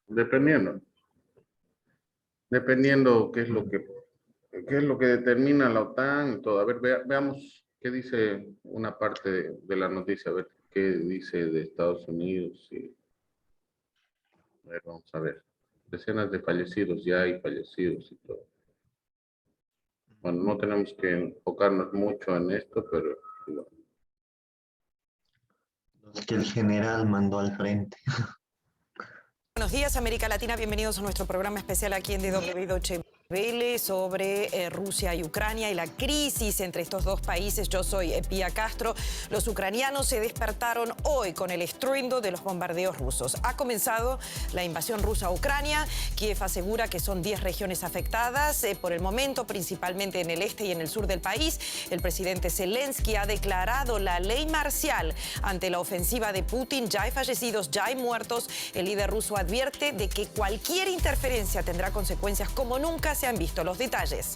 Dependiendo, dependiendo qué es lo que determina la OTAN y todo. A ver, veamos qué dice una parte de la noticia, a ver qué dice de Estados Unidos. A ver, vamos a ver. Decenas de fallecidos, ya hay fallecidos y todo. Bueno, no tenemos que enfocarnos mucho en esto, pero bueno. Los que el general mandó al frente. Buenos días, América Latina. Bienvenidos a nuestro programa especial aquí en DW Deutsche Welle sobre Rusia y Ucrania y la crisis entre estos dos países. Yo soy Pía Castro. Los ucranianos se despertaron hoy con el estruendo de los bombardeos rusos. Ha comenzado la invasión rusa a Ucrania. Kiev asegura que son 10 regiones afectadas, por el momento principalmente en el este y en el sur del país. El presidente Zelensky ha declarado la ley marcial ante la ofensiva de Putin. Ya hay fallecidos, ya hay muertos. El líder ruso advierte de que cualquier interferencia tendrá consecuencias como nunca se han visto. Los detalles.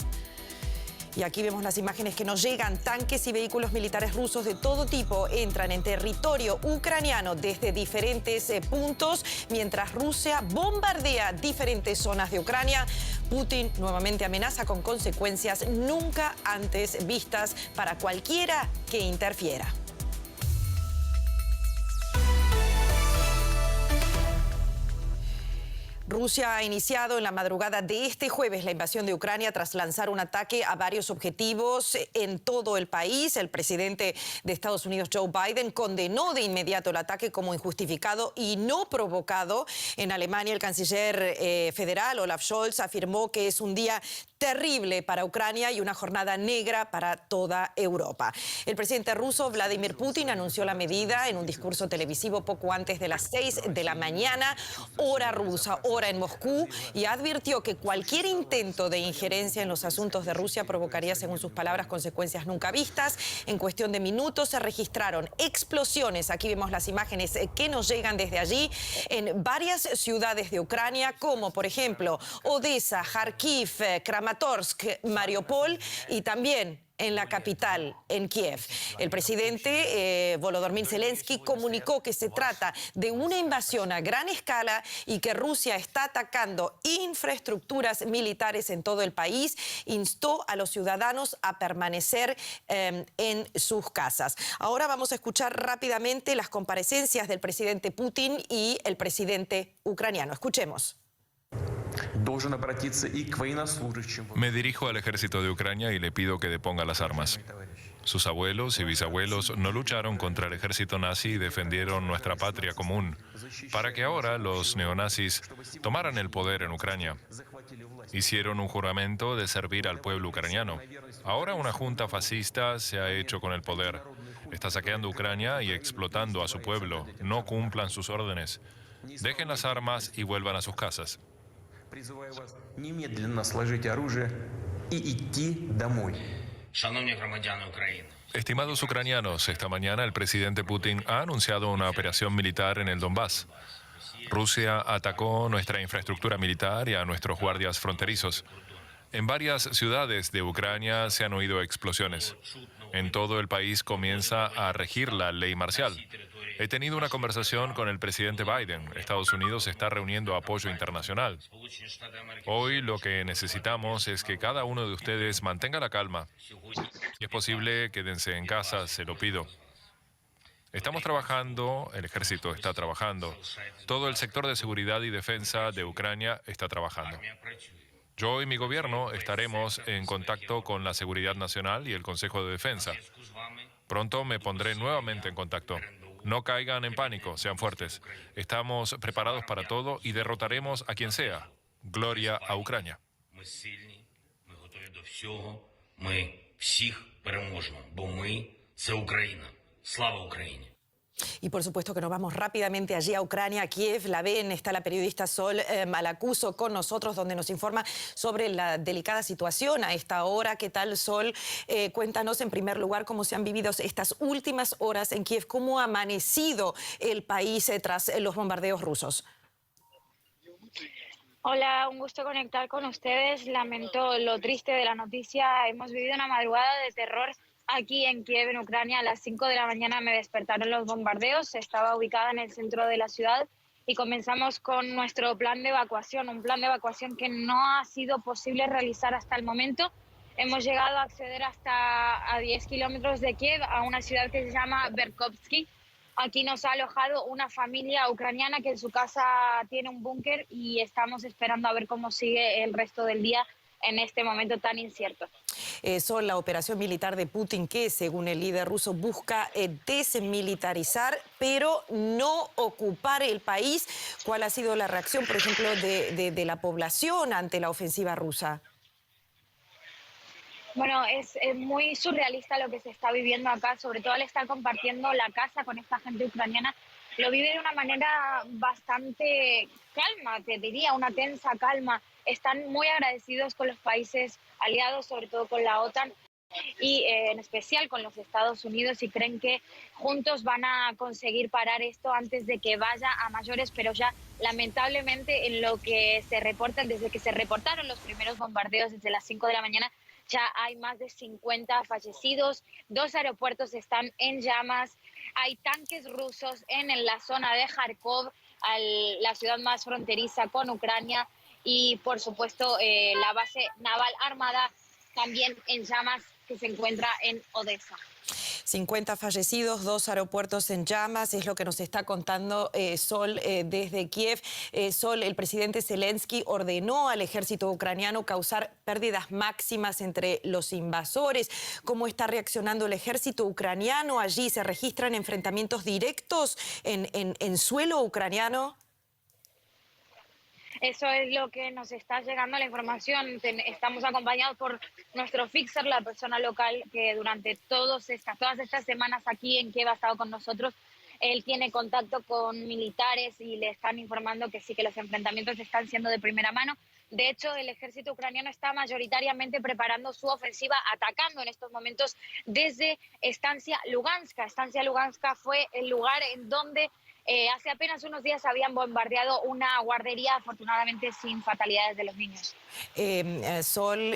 Y aquí vemos las imágenes que nos llegan. Tanques y vehículos militares rusos de todo tipo entran en territorio ucraniano desde diferentes puntos, mientras Rusia bombardea diferentes zonas de Ucrania. Putin nuevamente amenaza con consecuencias nunca antes vistas para cualquiera que interfiera. Rusia ha iniciado en la madrugada de este jueves la invasión de Ucrania tras lanzar un ataque a varios objetivos en todo el país. El presidente de Estados Unidos, Joe Biden, condenó de inmediato el ataque como injustificado y no provocado. En Alemania, el canciller federal, Olaf Scholz, afirmó que es un día terrible para Ucrania y una jornada negra para toda Europa. El presidente ruso, Vladimir Putin, anunció la medida en un discurso televisivo poco antes de las 6 de la mañana, hora rusa, hora en Moscú, y advirtió que cualquier intento de injerencia en los asuntos de Rusia provocaría, según sus palabras, consecuencias nunca vistas. En cuestión de minutos se registraron explosiones. Aquí vemos las imágenes que nos llegan desde allí en varias ciudades de Ucrania, como por ejemplo Odessa, Kharkiv, Kramatorsk, Mariupol y también en la capital, en Kiev. El presidente Volodymyr Zelensky comunicó que se trata de una invasión a gran escala y que Rusia está atacando infraestructuras militares en todo el país. Instó a los ciudadanos a permanecer en sus casas. Ahora vamos a escuchar rápidamente las comparecencias del presidente Putin y el presidente ucraniano. Escuchemos. Me dirijo al ejército de Ucrania y le pido que deponga las armas. Sus abuelos y bisabuelos no lucharon contra el ejército nazi y defendieron nuestra patria común, para que ahora los neonazis tomaran el poder en Ucrania. Hicieron un juramento de servir al pueblo ucraniano. Ahora una junta fascista se ha hecho con el poder. Está saqueando Ucrania y explotando a su pueblo. No cumplan sus órdenes. Dejen las armas y vuelvan a sus casas. Призываю вас немедленно сложить оружие и идти домой. Шановні громадяни України. Estimados ucranianos, esta mañana el presidente Putin ha anunciado una operación militar en el Donbass. Rusia atacó nuestra infraestructura militar y a nuestros guardias fronterizos. En varias ciudades de Ucrania se han oído explosiones. En todo el país comienza a regir la ley marcial. He tenido una conversación con el presidente Biden. Estados Unidos está reuniendo apoyo internacional. Hoy lo que necesitamos es que cada uno de ustedes mantenga la calma. Si es posible, quédense en casa, se lo pido. Estamos trabajando, el ejército está trabajando, todo el sector de seguridad y defensa de Ucrania está trabajando. Yo y mi gobierno estaremos en contacto con la Seguridad Nacional y el Consejo de Defensa. Pronto me pondré nuevamente en contacto. No caigan en pánico, sean fuertes. Estamos preparados para todo y derrotaremos a quien sea. Gloria a Ucrania. Ми сильні, ми готові до всього, ми всіх переможемо, бо ми – це Україна. Слава Україні! Y por supuesto que nos vamos rápidamente allí a Ucrania, a Kiev. La ven, está la periodista Sol Malacuso con nosotros, donde nos informa sobre la delicada situación a esta hora. ¿Qué tal, Sol? Cuéntanos en primer lugar cómo se han vivido estas últimas horas en Kiev, cómo ha amanecido el país tras los bombardeos rusos. Hola, un gusto conectar con ustedes. Lamento lo triste de la noticia. Hemos vivido una madrugada de terror aquí en Kiev, en Ucrania. A las 5 de la mañana me despertaron los bombardeos. Estaba ubicada en el centro de la ciudad y comenzamos con nuestro plan de evacuación, un plan de evacuación que no ha sido posible realizar hasta el momento. Hemos llegado a acceder hasta a 10 kilómetros de Kiev, a una ciudad que se llama Berkovsky. Aquí nos ha alojado una familia ucraniana que en su casa tiene un búnker y estamos esperando a ver cómo sigue el resto del día en este momento tan incierto. Son la operación militar de Putin que, según el líder ruso, busca desmilitarizar, pero no ocupar el país. ¿Cuál ha sido la reacción, por ejemplo, de la población ante la ofensiva rusa? Bueno, es muy surrealista lo que se está viviendo acá, sobre todo al estar compartiendo la casa con esta gente ucraniana. Lo vive de una manera bastante calma, te diría, una tensa calma. Están muy agradecidos con los países aliados, sobre todo con la OTAN y en especial con los Estados Unidos, y creen que juntos van a conseguir parar esto antes de que vaya a mayores, pero ya lamentablemente en lo que se reporta, desde que se reportaron los primeros bombardeos desde las 5 de la mañana, ya hay más de 50 fallecidos, 2 aeropuertos están en llamas, hay tanques rusos en la zona de Kharkov, la ciudad más fronteriza con Ucrania, y por supuesto la base naval armada también en llamas que se encuentra en Odessa. 50 fallecidos, 2 aeropuertos en llamas, es lo que nos está contando Sol desde Kiev. Sol, el presidente Zelensky ordenó al ejército ucraniano causar pérdidas máximas entre los invasores. ¿Cómo está reaccionando el ejército ucraniano allí? ¿Se registran enfrentamientos directos en suelo ucraniano? Eso es lo que nos está llegando la información. Estamos acompañados por nuestro fixer, la persona local que durante todas estas semanas aquí en Kiev ha estado con nosotros. Él tiene contacto con militares y le están informando que sí, que los enfrentamientos están siendo de primera mano. De hecho, el ejército ucraniano está mayoritariamente preparando su ofensiva, atacando en estos momentos desde Estancia Luganska. Estancia Luganska fue el lugar en donde hace apenas unos días habían bombardeado una guardería, afortunadamente sin fatalidades de los niños. Sol,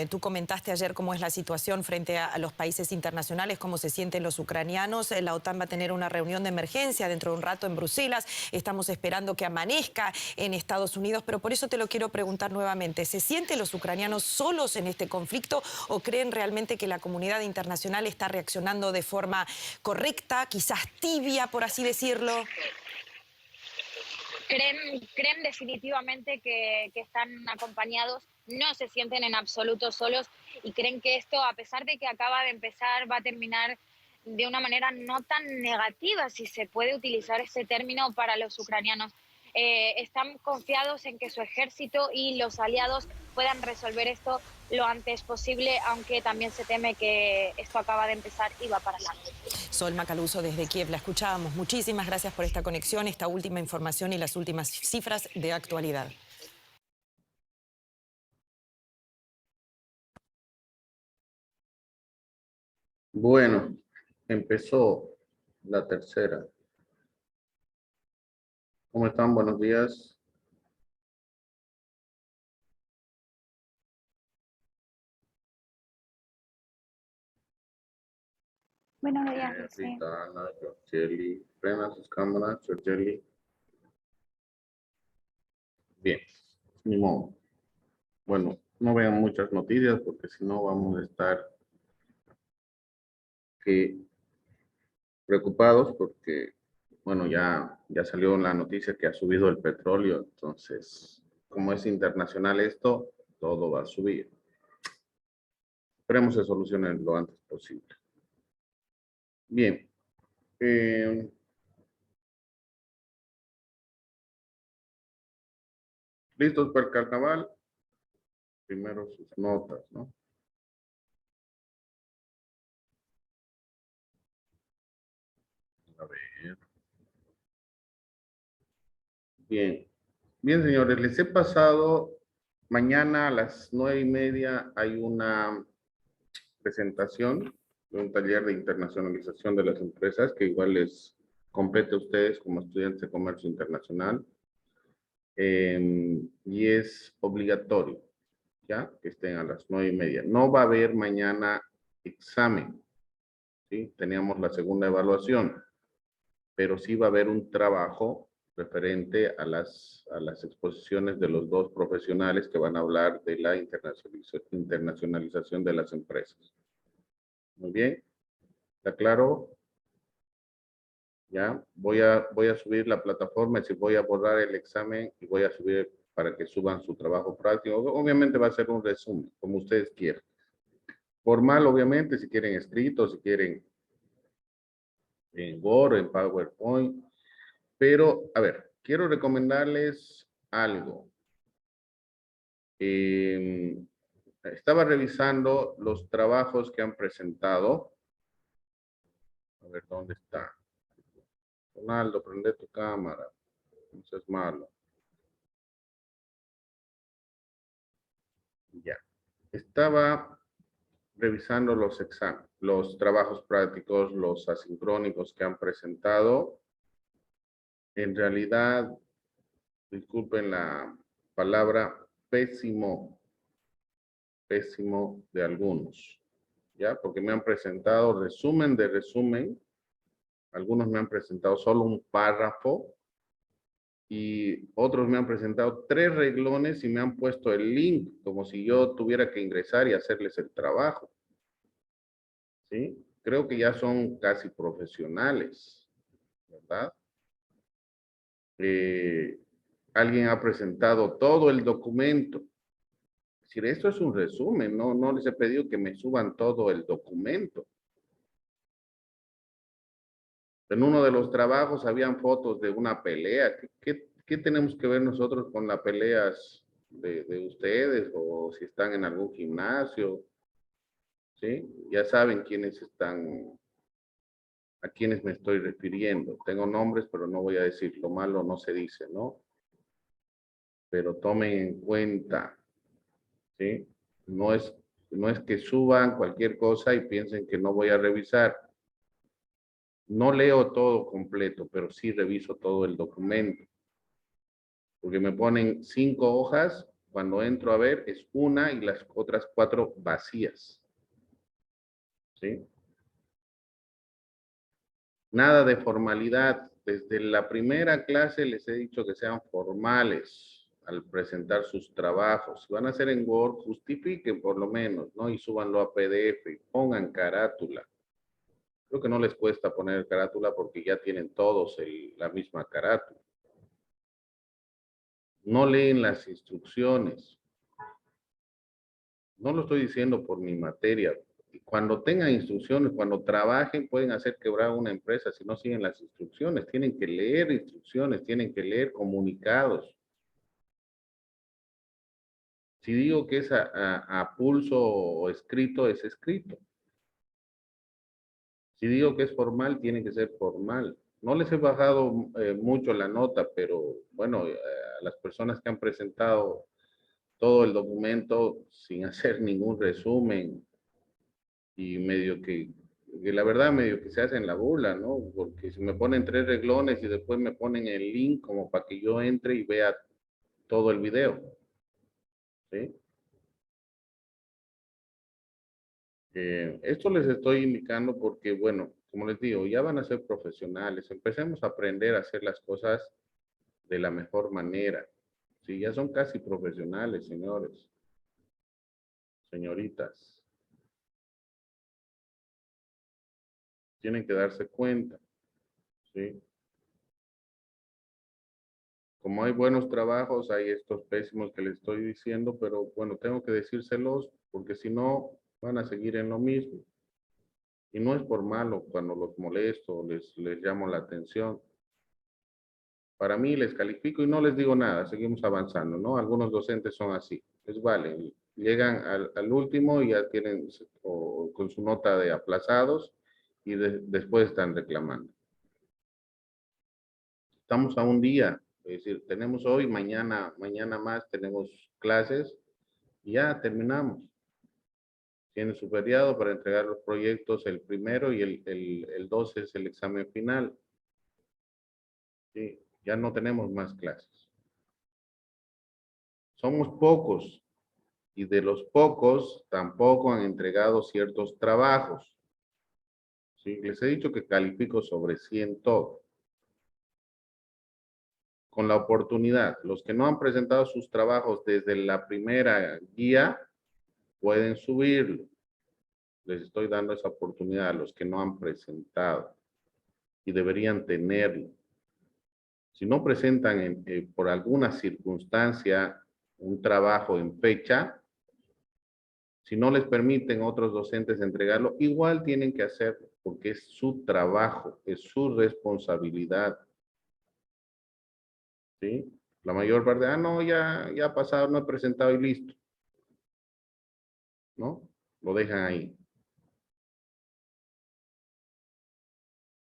tú comentaste ayer cómo es la situación frente a los países internacionales, cómo se sienten los ucranianos. La OTAN va a tener una reunión de emergencia dentro de un rato en Bruselas. Estamos esperando que amanezca en Estados Unidos, pero por eso te lo quiero preguntar nuevamente. ¿Se sienten los ucranianos solos en este conflicto o creen realmente que la comunidad internacional está reaccionando de forma correcta, quizás tibia, por así decirlo? Creen definitivamente que están acompañados, no se sienten en absoluto solos y creen que esto, a pesar de que acaba de empezar, va a terminar de una manera no tan negativa, si se puede utilizar ese término, para los ucranianos. Están confiados en que su ejército y los aliados puedan resolver esto lo antes posible, aunque también se teme que esto acaba de empezar y va para adelante. Sol Macaluso desde Kiev, la escuchábamos. Muchísimas gracias por esta conexión, esta última información y las últimas cifras de actualidad. Bueno, empezó la tercera. ¿Cómo están? Buenos días. Buenos días, José. Rita, Ana, Georgeli, prenda sus cámaras, Georgeli. Bien, ni modo. Bueno, no vean muchas noticias porque si no vamos a estar preocupados porque, bueno, ya salió la noticia que ha subido el petróleo, entonces, como es internacional esto, todo va a subir. Esperemos se solucione lo antes posible. Bien. ¿Listos para el carnaval? Primero sus notas, ¿no? A ver. Bien. Bien, señores, les he pasado, mañana a las 9:30 hay una presentación de un taller de internacionalización de las empresas que igual les compete a ustedes como estudiantes de comercio internacional. Y es obligatorio, ¿ya? Que estén a las 9:30. No va a haber mañana examen, ¿sí? Teníamos la segunda evaluación, pero sí va a haber un trabajo referente a las exposiciones de los dos profesionales que van a hablar de la internacionalización de las empresas. Muy bien, ¿está claro? Ya, voy a subir la plataforma, si voy a borrar el examen y voy a subir para que suban su trabajo práctico. Obviamente va a ser un resumen, como ustedes quieran. Formal, obviamente, si quieren escrito, si quieren en Word, en PowerPoint. Pero, a ver, quiero recomendarles algo. Estaba revisando los trabajos que han presentado. A ver, ¿dónde está? Ronaldo, prende tu cámara. No seas malo. Ya. Estaba revisando los exámenes, los trabajos prácticos, los asincrónicos que han presentado. En realidad, disculpen la palabra, pésimo de algunos, ¿ya? Porque me han presentado resumen de resumen, algunos me han presentado solo un párrafo y otros me han presentado 3 renglones y me han puesto el link como si yo tuviera que ingresar y hacerles el trabajo, ¿sí? Creo que ya son casi profesionales, ¿verdad? Alguien ha presentado todo el documento. Es decir, esto es un resumen, no les he pedido que me suban todo el documento. En uno de los trabajos habían fotos de una pelea. ¿Qué tenemos que ver nosotros con las peleas de ustedes o si están en algún gimnasio? ¿Sí? Ya saben quiénes están, a quiénes me estoy refiriendo. Tengo nombres, pero no voy a decir. Lo malo no se dice, ¿no? Pero tomen en cuenta, ¿sí? No es que suban cualquier cosa y piensen que no voy a revisar. No leo todo completo, pero sí reviso todo el documento. Porque me ponen 5 hojas, cuando entro a ver es una y las otras 4 vacías. ¿Sí? Nada de formalidad. Desde la primera clase les he dicho que sean formales al presentar sus trabajos. Si van a hacer en Word, justifiquen por lo menos, ¿no? Y súbanlo a PDF y pongan carátula. Creo que no les cuesta poner carátula porque ya tienen todos la misma carátula. No leen las instrucciones. No lo estoy diciendo por mi materia. Cuando tengan instrucciones, cuando trabajen, pueden hacer quebrar una empresa si no siguen las instrucciones. Tienen que leer instrucciones, tienen que leer comunicados. Si digo que es a pulso o escrito, es escrito. Si digo que es formal, tiene que ser formal. No les he bajado mucho la nota, pero bueno, a las personas que han presentado todo el documento sin hacer ningún resumen y medio que la verdad medio que se hacen la burla, ¿no? Porque si me ponen 3 renglones y después me ponen el link como para que yo entre y vea todo el video, ¿sí? Esto les estoy indicando porque, bueno, como les digo, ya van a ser profesionales. Empecemos a aprender a hacer las cosas de la mejor manera. Sí, ya son casi profesionales, señores, señoritas. Tienen que darse cuenta, ¿sí? Como hay buenos trabajos, hay estos pésimos que les estoy diciendo, pero bueno, tengo que decírselos porque si no, van a seguir en lo mismo. Y no es por malo cuando los molesto, les llamo la atención. Para mí les califico y no les digo nada, seguimos avanzando, ¿no? Algunos docentes son así, les vale. Llegan al último y ya tienen con su nota de aplazados y después están reclamando. Estamos a un día, es decir, tenemos hoy, mañana más tenemos clases y ya terminamos. Tienen su feriado para entregar los proyectos el primero y el 12 es el examen final. Sí, ya no tenemos más clases. Somos pocos y de los pocos tampoco han entregado ciertos trabajos. Sí, les he dicho que califico sobre 100 todo. con la oportunidad. Los que no han presentado sus trabajos desde la primera guía, pueden subirlo. Les estoy dando esa oportunidad a los que no han presentado y deberían tenerlo. Si no presentan por alguna circunstancia un trabajo en fecha, si no les permiten otros docentes entregarlo, igual tienen que hacerlo, porque es su trabajo, es su responsabilidad. ¿Sí? La mayor parte, no, ya ha pasado, no he presentado y listo. ¿No? Lo dejan ahí.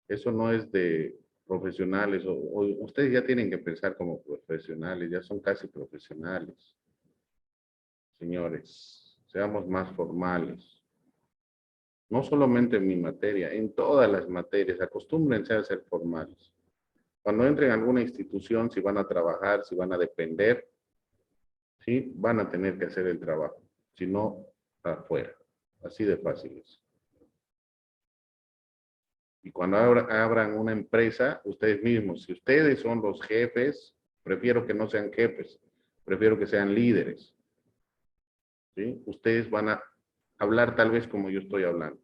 Eso no es de profesionales. Ustedes ya tienen que pensar como profesionales, ya son casi profesionales. Señores, seamos más formales. No solamente en mi materia, en todas las materias, acostúmbrense a ser formales. Cuando entren a alguna institución, si van a trabajar, si van a depender, ¿sí? Van a tener que hacer el trabajo. Si no, afuera. Así de fácil es. Y cuando abran una empresa, ustedes mismos, si ustedes son los jefes, prefiero que no sean jefes, prefiero que sean líderes. ¿Sí? Ustedes van a hablar tal vez como yo estoy hablando,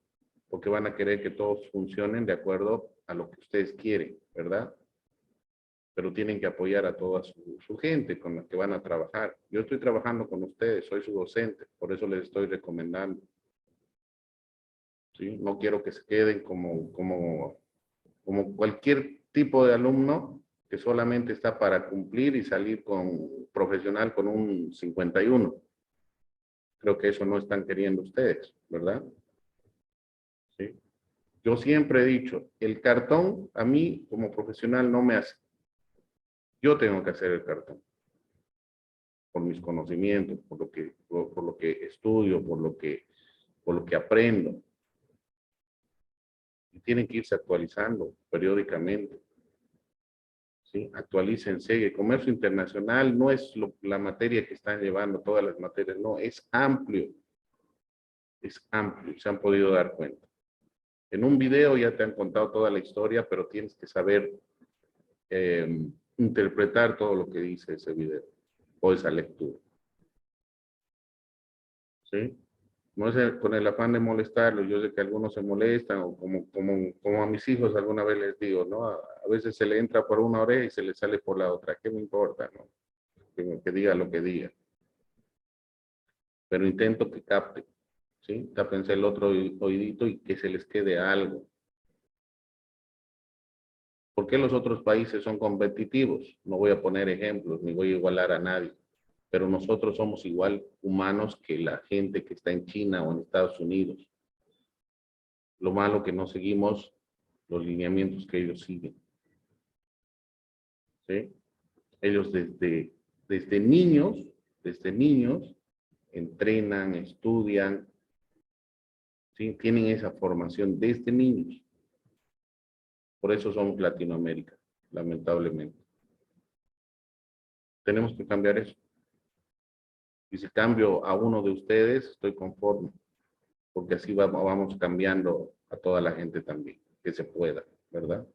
porque van a querer que todos funcionen de acuerdo a lo que ustedes quieren, ¿verdad? Pero tienen que apoyar a toda su gente con la que van a trabajar. Yo estoy trabajando con ustedes, soy su docente, por eso les estoy recomendando. ¿Sí? No quiero que se queden como cualquier tipo de alumno que solamente está para cumplir y salir profesional con un 51. Creo que eso no están queriendo ustedes, ¿verdad? ¿Sí? Yo siempre he dicho, el cartón a mí como profesional no me hace. Yo tengo que hacer el cartón. Por mis conocimientos, por lo que estudio, por lo que aprendo. Y tienen que irse actualizando periódicamente. ¿Sí? Actualícense. El comercio internacional no es la materia que están llevando, todas las materias, no, es amplio. Es amplio, se han podido dar cuenta. En un video ya te han contado toda la historia, pero tienes que saber interpretar todo lo que dice ese video o esa lectura. ¿Sí? No es con el afán de molestarlos, yo sé que algunos se molestan, o como a mis hijos alguna vez les digo, ¿no? A veces se le entra por una oreja y se le sale por la otra, ¿qué me importa, no? Que diga lo que diga. Pero intento que capten, ¿sí? Tápense el otro oídito y que se les quede algo. ¿Por qué los otros países son competitivos? No voy a poner ejemplos, ni voy a igualar a nadie. Pero nosotros somos igual humanos que la gente que está en China o en Estados Unidos. Lo malo que no seguimos los lineamientos que ellos siguen. ¿Sí? Ellos desde niños, entrenan, estudian, ¿sí? Tienen esa formación desde niños. Por eso somos Latinoamérica, lamentablemente. Tenemos que cambiar eso. Y si cambio a uno de ustedes, estoy conforme, porque así vamos cambiando a toda la gente también, que se pueda, ¿verdad?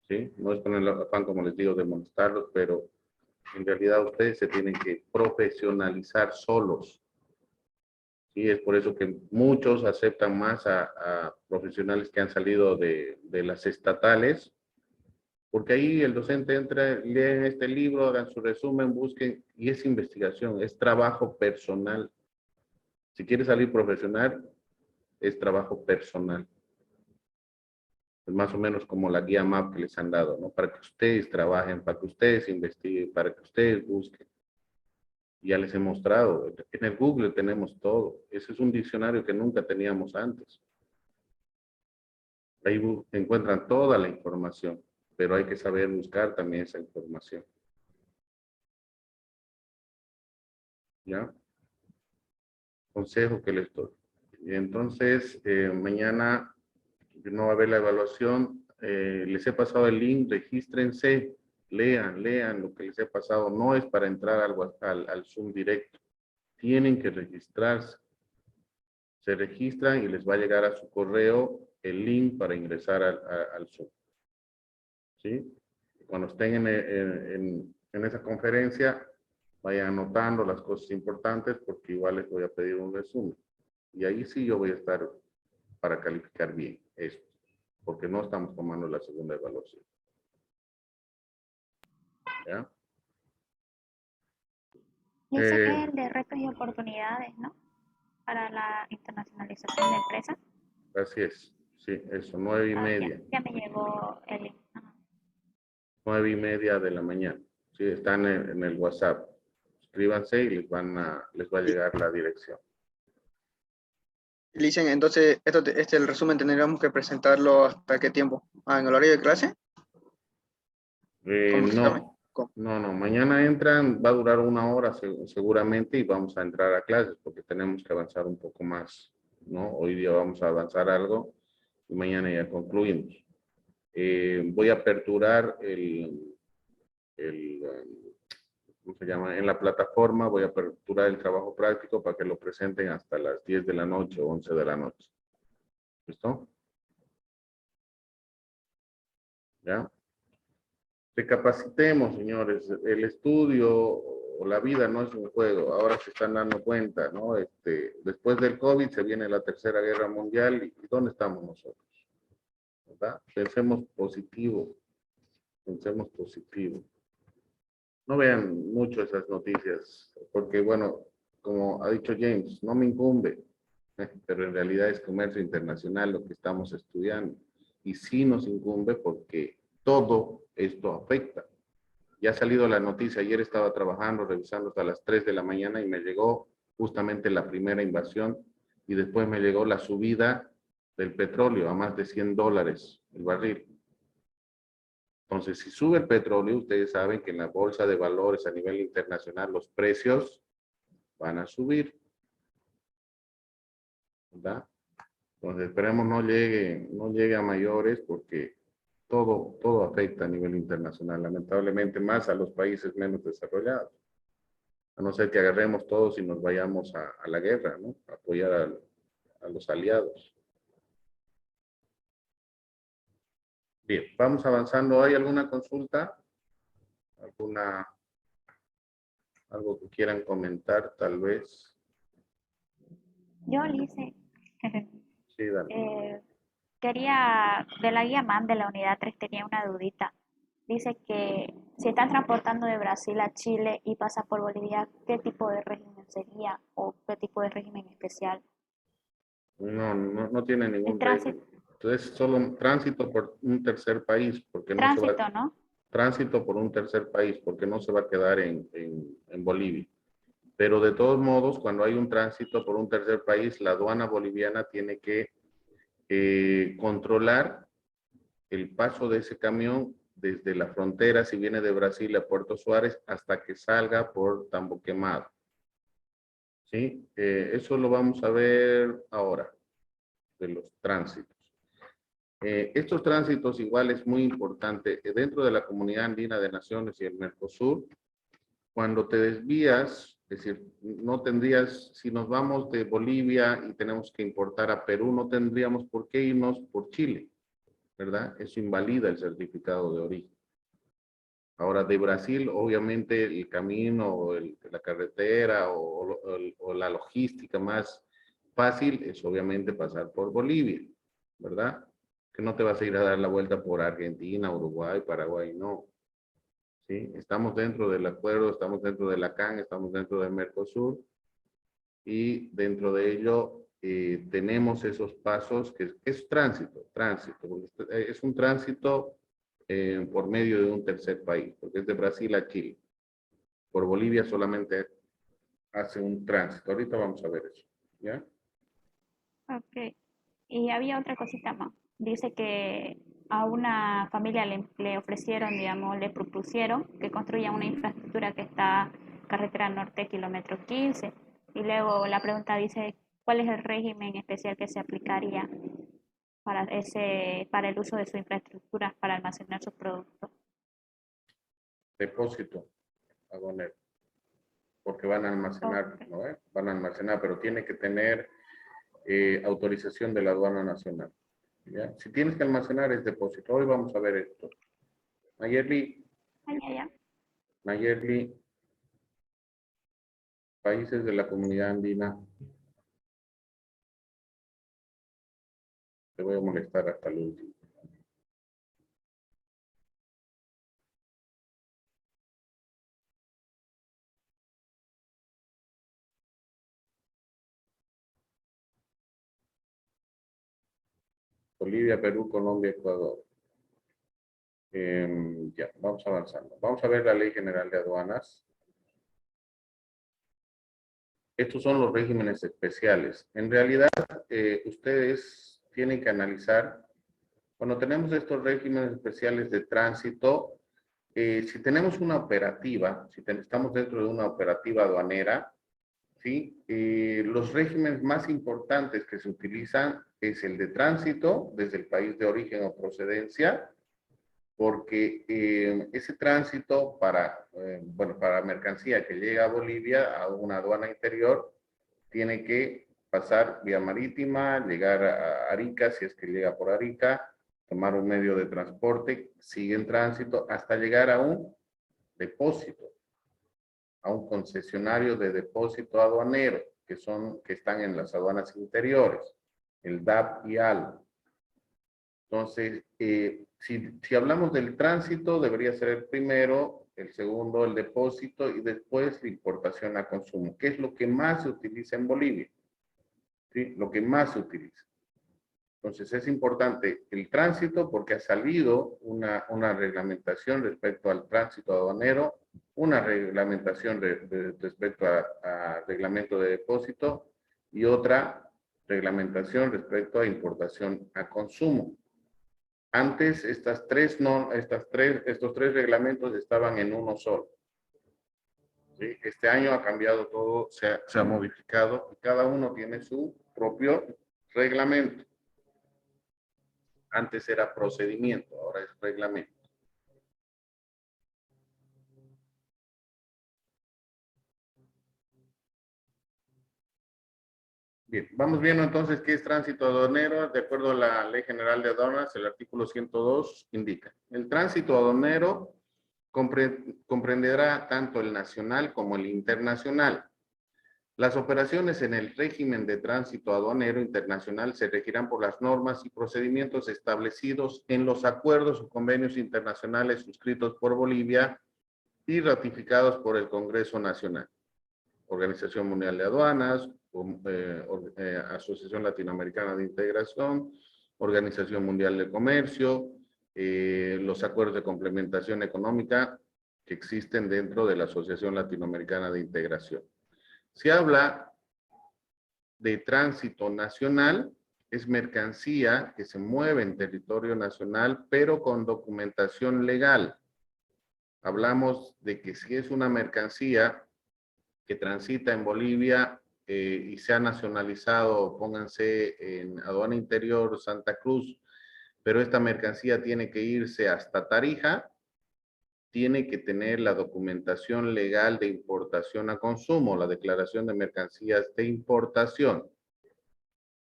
¿Sí? No es con el afán, como les digo, de molestarlos, pero en realidad ustedes se tienen que profesionalizar solos. Sí, es por eso que muchos aceptan más a profesionales que han salido de las estatales, porque ahí el docente entra, leen este libro, hagan su resumen, busquen, y es investigación, es trabajo personal. Si quiere salir profesional, es trabajo personal. Es más o menos como la guía MAP que les han dado, ¿no? Para que ustedes trabajen, para que ustedes investiguen, para que ustedes busquen. Ya les he mostrado, en el Google tenemos todo. Ese es un diccionario que nunca teníamos antes. Ahí encuentran toda la información, pero hay que saber buscar también esa información. ¿Ya? Consejo que les doy. Y entonces, mañana no va a haber la evaluación. Les he pasado el link, regístrense, lean lo que les he pasado. No es para entrar al Zoom directo. Tienen que registrarse. Se registran y les va a llegar a su correo el link para ingresar al Zoom. ¿Sí? Cuando estén en esa conferencia, vayan anotando las cosas importantes porque igual les voy a pedir un resumen. Y ahí sí yo voy a estar para calificar bien esto, porque no estamos tomando la segunda evaluación. ¿Ya? Dice que es el de retos y oportunidades, ¿no? Para la internacionalización de empresas. Así es. Sí, eso, 9:30. Ya me llegó el link. 9:30 de la mañana. Sí, están en el WhatsApp. Suscríbanse y les va a llegar la dirección. Dicen, entonces, el resumen tendríamos que presentarlo ¿hasta qué tiempo? ¿En el horario de clase? No. Mañana entran, va a durar 1 hora seguramente y vamos a entrar a clases porque tenemos que avanzar un poco más, ¿no? Hoy día vamos a avanzar algo y mañana ya concluimos. Voy a aperturar ¿cómo se llama? En la plataforma voy a aperturar el trabajo práctico para que lo presenten hasta las 10 de la noche o 11 de la noche. ¿Listo? ¿Ya? Recapacitemos, señores. El estudio o la vida no es un juego. Ahora se están dando cuenta, ¿no? Después del COVID se viene la Tercera Guerra Mundial y ¿dónde estamos nosotros? ¿Verdad? Pensemos positivo. Pensemos positivo. No vean mucho esas noticias, porque bueno, como ha dicho James, no me incumbe, pero en realidad es comercio internacional lo que estamos estudiando. Y sí nos incumbe porque todo esto afecta. Ya ha salido la noticia, ayer estaba trabajando, revisando hasta las 3 de la mañana y me llegó justamente la primera invasión y después me llegó la subida del petróleo a más de $100 el barril. Entonces, si sube el petróleo, ustedes saben que en la bolsa de valores a nivel internacional los precios van a subir. ¿Verdad? Entonces, esperemos no llegue a mayores porque todo afecta a nivel internacional, lamentablemente más a los países menos desarrollados. A no ser que agarremos todos y nos vayamos a la guerra, ¿no? A apoyar a los aliados. Bien, vamos avanzando. ¿Hay alguna consulta? ¿Algo que quieran comentar, tal vez? Yo le hice. Sí, dale. Quería, de la guía MAN de la unidad 3 tenía una dudita. Dice que si están transportando de Brasil a Chile y pasa por Bolivia, ¿qué tipo de régimen sería o qué tipo de régimen especial? No tiene ningún régimen. Tránsito. Entonces, solo un tránsito por un tercer país, porque no se va, ¿no? tránsito por un tercer país, porque no se va a quedar en Bolivia. Pero de todos modos, cuando hay un tránsito por un tercer país, la aduana boliviana tiene que controlar el paso de ese camión desde la frontera, si viene de Brasil a Puerto Suárez, hasta que salga por Tambo Quemado. ¿Sí? Eso lo vamos a ver ahora, de los tránsitos. Estos tránsitos igual es muy importante. Dentro de la Comunidad Andina de Naciones y el Mercosur, cuando te desvías, es decir, no tendrías, si nos vamos de Bolivia y tenemos que importar a Perú, no tendríamos por qué irnos por Chile, ¿verdad? Eso invalida el certificado de origen. Ahora, de Brasil, obviamente, el camino, la carretera o la logística más fácil es obviamente pasar por Bolivia, ¿verdad? Que no te vas a ir a dar la vuelta por Argentina, Uruguay, Paraguay, no. ¿Sí? Estamos dentro del acuerdo, estamos dentro de la CAN, estamos dentro del Mercosur y dentro de ello tenemos esos pasos que es tránsito, es un tránsito por medio de un tercer país, porque es de Brasil a Chile. Por Bolivia solamente hace un tránsito. Ahorita vamos a ver eso, ¿ya? Ok. Y había otra cosita más. Dice que a una familia le ofrecieron, digamos, le propusieron que construya una infraestructura que está carretera norte, kilómetro 15. Y luego la pregunta dice, ¿cuál es el régimen especial que se aplicaría para el uso de su infraestructura para almacenar sus productos? Depósito aduanero. Porque van a almacenar, Okay. ¿no? Van a almacenar, pero tiene que tener autorización de la aduana nacional. ¿Ya? Si tienes que almacenar es depósito. Hoy vamos a ver esto. Nayeli, Ya. Nayeli, países de la comunidad andina. Te voy a molestar hasta el último. Bolivia, Perú, Colombia, Ecuador. Ya, vamos avanzando. Vamos a ver la Ley General de Aduanas. Estos son los regímenes especiales. En realidad, ustedes tienen que analizar, cuando tenemos estos regímenes especiales de tránsito, si tenemos una operativa, estamos dentro de una operativa aduanera, ¿sí? Los regímenes más importantes que se utilizan es el de tránsito desde el país de origen o procedencia, porque ese tránsito para mercancía que llega a Bolivia, a una aduana interior, tiene que pasar vía marítima, llegar a Arica, si es que llega por Arica, tomar un medio de transporte, sigue en tránsito, hasta llegar a un depósito, a un concesionario de depósito aduanero, que están en las aduanas interiores, el DAP y AL. Entonces, si hablamos del tránsito, debería ser el primero, el segundo el depósito y después la importación a consumo, que es lo que más se utiliza en Bolivia. ¿Sí? Lo que más se utiliza. Entonces, es importante el tránsito porque ha salido una reglamentación respecto al tránsito aduanero, una reglamentación respecto a reglamento de depósito y otra reglamentación respecto a importación a consumo. Antes estos tres reglamentos estaban en uno solo. ¿Sí? Este año ha cambiado todo, se ha modificado y cada uno tiene su propio reglamento. Antes era procedimiento, ahora es reglamento. Bien, vamos viendo entonces qué es tránsito aduanero. De acuerdo a la Ley General de Aduanas, el artículo 102 indica: el tránsito aduanero comprenderá tanto el nacional como el internacional. Las operaciones en el régimen de tránsito aduanero internacional se regirán por las normas y procedimientos establecidos en los acuerdos o convenios internacionales suscritos por Bolivia y ratificados por el Congreso Nacional, Organización Mundial de Aduanas, Asociación Latinoamericana de Integración, Organización Mundial de Comercio, los acuerdos de complementación económica que existen dentro de la Asociación Latinoamericana de Integración. Se habla de tránsito nacional, es mercancía que se mueve en territorio nacional, pero con documentación legal. Hablamos de que si es una mercancía que transita en Bolivia y se ha nacionalizado, pónganse en aduana interior Santa Cruz, pero esta mercancía tiene que irse hasta Tarija, tiene que tener la documentación legal de importación a consumo, la declaración de mercancías de importación.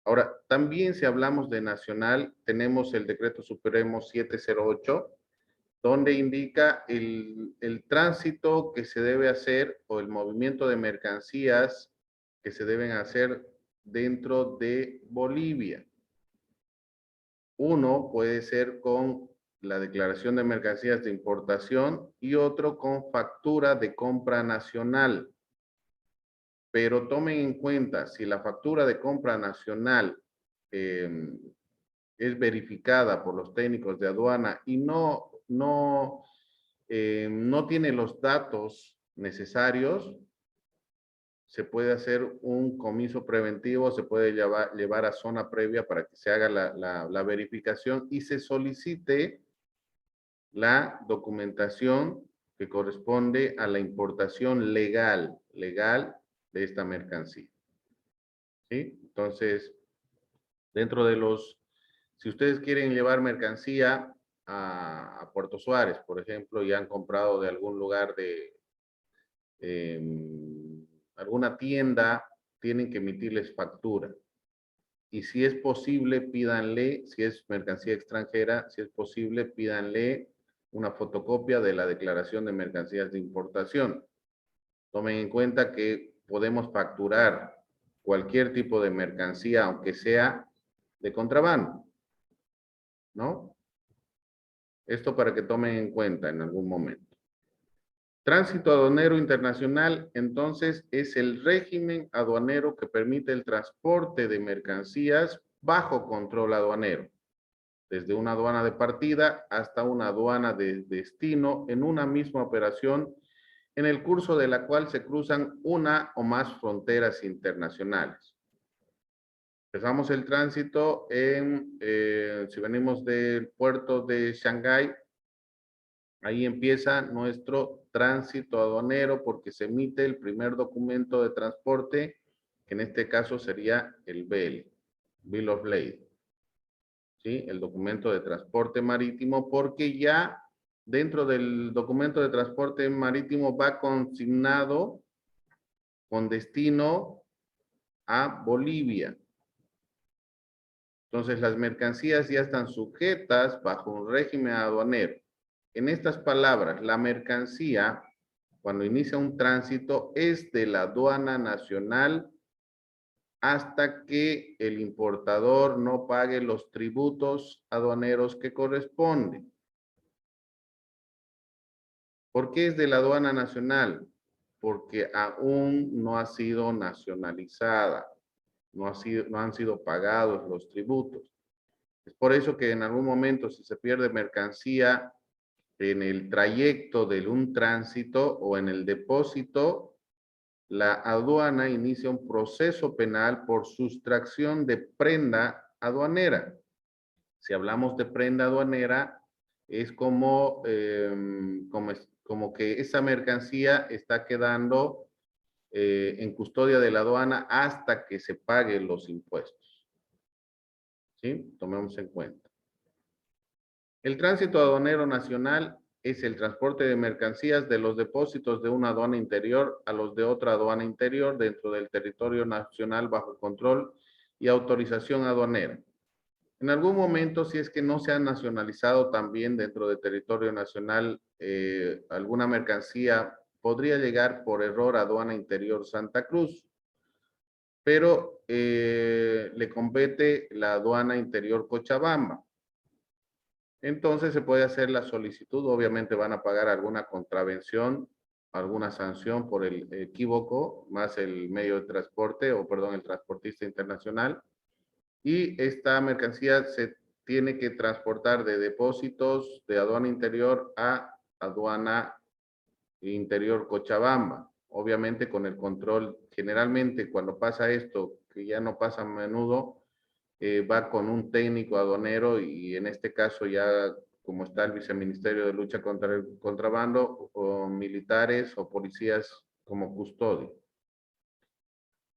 Ahora, también si hablamos de nacional, tenemos el Decreto Supremo 708, donde indica el tránsito que se debe hacer o el movimiento de mercancías que se deben hacer dentro de Bolivia. Uno puede ser con la declaración de mercancías de importación y otro con factura de compra nacional. Pero tomen en cuenta, si la factura de compra nacional es verificada por los técnicos de aduana y no tiene los datos necesarios, se puede hacer un comiso preventivo, se puede llevar a zona previa para que se haga la verificación y se solicite la documentación que corresponde a la importación legal de esta mercancía. ¿Sí? Entonces, dentro de si ustedes quieren llevar mercancía a Puerto Suárez, por ejemplo, y han comprado de algún lugar alguna tienda, tienen que emitirles factura. Y si es posible, pídanle, si es mercancía extranjera, si es posible, pídanle una fotocopia de la declaración de mercancías de importación. Tomen en cuenta que podemos facturar cualquier tipo de mercancía, aunque sea de contrabando, ¿no? Esto para que tomen en cuenta en algún momento. Tránsito aduanero internacional, entonces, es el régimen aduanero que permite el transporte de mercancías bajo control aduanero, desde una aduana de partida hasta una aduana de destino en una misma operación, en el curso de la cual se cruzan una o más fronteras internacionales. Empezamos el tránsito si venimos del puerto de Shanghái, ahí empieza nuestro tránsito aduanero porque se emite el primer documento de transporte, que en este caso sería el BL, Bill of Lading, ¿sí? El documento de transporte marítimo, porque ya dentro del documento de transporte marítimo va consignado con destino a Bolivia. Entonces las mercancías ya están sujetas bajo un régimen aduanero. En estas palabras, la mercancía, cuando inicia un tránsito, es de la aduana nacional hasta que el importador no pague los tributos aduaneros que corresponden. ¿Por qué es de la aduana nacional? Porque aún no ha sido nacionalizada, no han sido pagados los tributos. Es por eso que en algún momento, si se pierde mercancía en el trayecto de un tránsito o en el depósito, la aduana inicia un proceso penal por sustracción de prenda aduanera. Si hablamos de prenda aduanera, es como que esa mercancía está quedando en custodia de la aduana hasta que se paguen los impuestos. ¿Sí? Tomemos en cuenta. El tránsito aduanero nacional es el transporte de mercancías de los depósitos de una aduana interior a los de otra aduana interior dentro del territorio nacional bajo control y autorización aduanera. En algún momento, si es que no se ha nacionalizado también dentro del territorio nacional, alguna mercancía podría llegar por error a aduana interior Santa Cruz, pero le compete la aduana interior Cochabamba. Entonces se puede hacer la solicitud, obviamente van a pagar alguna contravención, alguna sanción por el equívoco, más el medio de transporte, el transportista internacional. Y esta mercancía se tiene que transportar de depósitos de aduana interior a aduana interior Cochabamba. Obviamente con el control, generalmente cuando pasa esto, que ya no pasa a menudo, va con un técnico aduanero y en este caso ya como está el Viceministerio de Lucha contra el Contrabando, o militares o policías como custodio.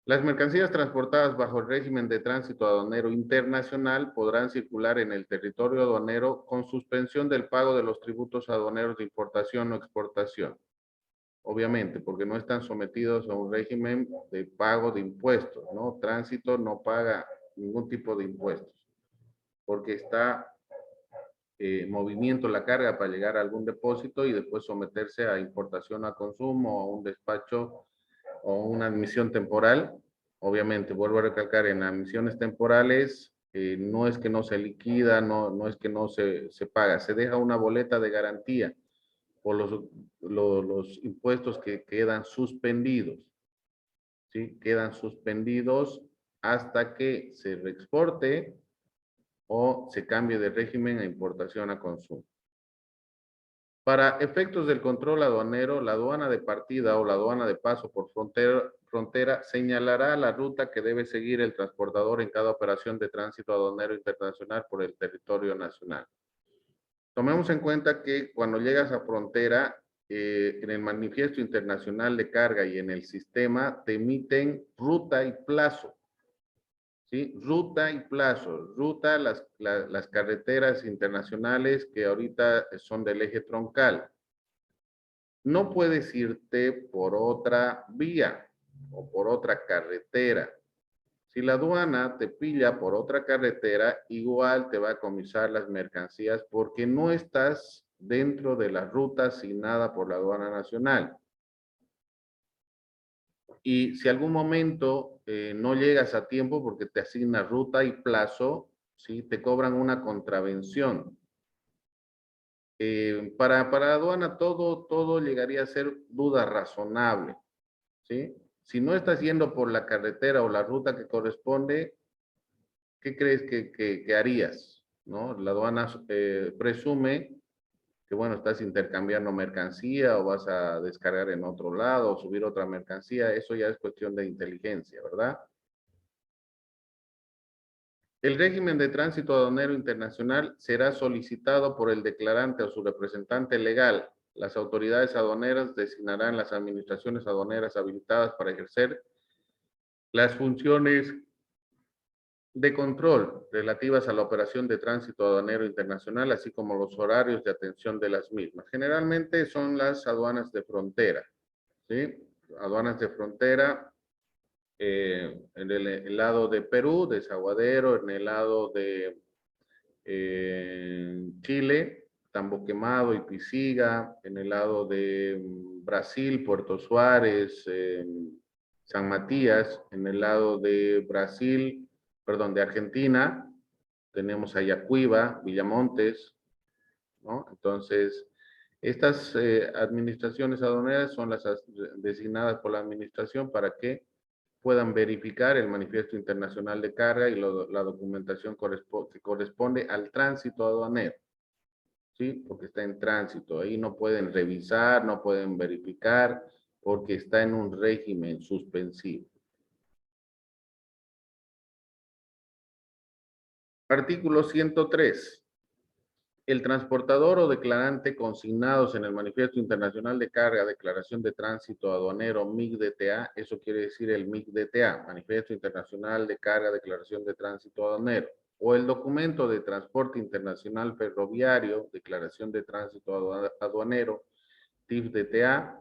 Las mercancías transportadas bajo el régimen de tránsito aduanero internacional podrán circular en el territorio aduanero con suspensión del pago de los tributos aduaneros de importación o exportación. Obviamente, porque no están sometidos a un régimen de pago de impuestos, ¿no? Tránsito no paga ningún tipo de impuestos, porque está movimiento la carga para llegar a algún depósito y después someterse a importación a consumo o a un despacho o una admisión temporal. Obviamente, vuelvo a recalcar, en admisiones temporales no es que no se liquida, no es que no se paga, se deja una boleta de garantía por los impuestos que quedan suspendidos, ¿sí? Quedan suspendidos hasta que se reexporte o se cambie de régimen a importación a consumo. Para efectos del control aduanero, la aduana de partida o la aduana de paso por frontera señalará la ruta que debe seguir el transportador en cada operación de tránsito aduanero internacional por el territorio nacional. Tomemos en cuenta que cuando llegas a frontera, en el manifiesto internacional de carga y en el sistema te emiten ruta y plazo. ¿Sí? Ruta y plazo. Ruta, las carreteras internacionales que ahorita son del eje troncal. No puedes irte por otra vía o por otra carretera. Si la aduana te pilla por otra carretera, igual te va a comisar las mercancías porque no estás dentro de la ruta asignada por la aduana nacional. Y si algún momento no llegas a tiempo porque te asigna ruta y plazo, ¿sí? Te cobran una contravención. Para aduana todo llegaría a ser duda razonable, ¿sí? Si no estás yendo por la carretera o la ruta que corresponde, ¿qué crees que harías? ¿No? La aduana presume que, bueno, estás intercambiando mercancía o vas a descargar en otro lado o subir otra mercancía. Eso ya es cuestión de inteligencia, ¿verdad? El régimen de tránsito aduanero internacional será solicitado por el declarante o su representante legal. Las autoridades aduaneras designarán las administraciones aduaneras habilitadas para ejercer las funciones de control relativas a la operación de tránsito aduanero internacional, así como los horarios de atención de las mismas. Generalmente son las aduanas de frontera, ¿sí? Aduanas de frontera en el lado de Perú, Desaguadero, en el lado de Chile, Tambo Quemado y Pisiga, en el lado de Brasil, Puerto Suárez, San Matías, en el lado de Brasil, perdón, de Argentina, tenemos Ayacuiba, Villamontes, ¿no? Entonces, estas administraciones aduaneras son las designadas por la administración para que puedan verificar el manifiesto internacional de carga y la documentación que corresponde al tránsito aduanero, ¿sí? Porque está en tránsito, ahí no pueden revisar, no pueden verificar, porque está en un régimen suspensivo. Artículo 103. El transportador o declarante consignados en el Manifiesto Internacional de Carga, Declaración de Tránsito Aduanero, MIC-DTA, eso quiere decir el MIC-DTA, Manifiesto Internacional de Carga, Declaración de Tránsito Aduanero, o el documento de transporte internacional ferroviario, Declaración de Tránsito Aduanero, TIF-DTA,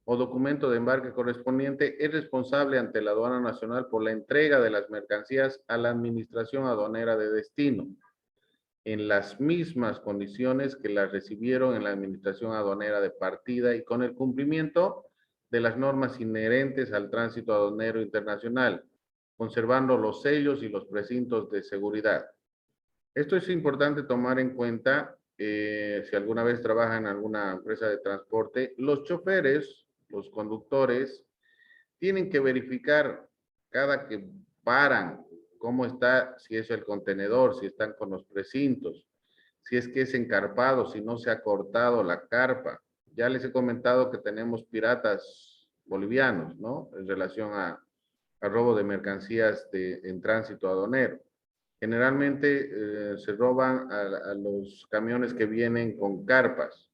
o documento de embarque correspondiente, es responsable ante la aduana nacional por la entrega de las mercancías a la administración aduanera de destino, en las mismas condiciones que las recibieron en la administración aduanera de partida y con el cumplimiento de las normas inherentes al tránsito aduanero internacional, conservando los sellos y los precintos de seguridad. Esto es importante tomar en cuenta si alguna vez trabajan en alguna empresa de transporte. Los choferes, los conductores, tienen que verificar cada que paran cómo está, si es el contenedor, si están con los precintos, si es que es encarpado, si no se ha cortado la carpa. Ya les he comentado que tenemos piratas bolivianos, ¿no? En relación a robo de mercancías en tránsito aduanero. Generalmente se roban a los camiones que vienen con carpas.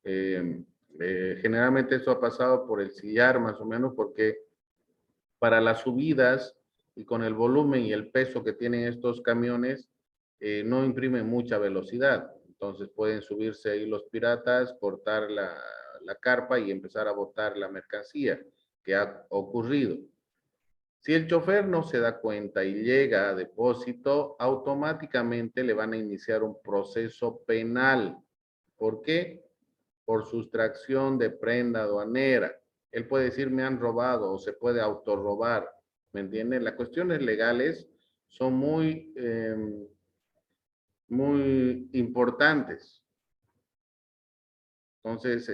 Generalmente esto ha pasado por el sillar más o menos porque para las subidas y con el volumen y el peso que tienen estos camiones no imprimen mucha velocidad. Entonces pueden subirse ahí los piratas, cortar la carpa y empezar a botar la mercancía que ha ocurrido. Si el chofer no se da cuenta y llega a depósito, automáticamente le van a iniciar un proceso penal. ¿Por qué? Por sustracción de prenda aduanera. Él puede decir, me han robado, o se puede autorrobar. ¿Me entienden? Las cuestiones legales son muy importantes. Entonces,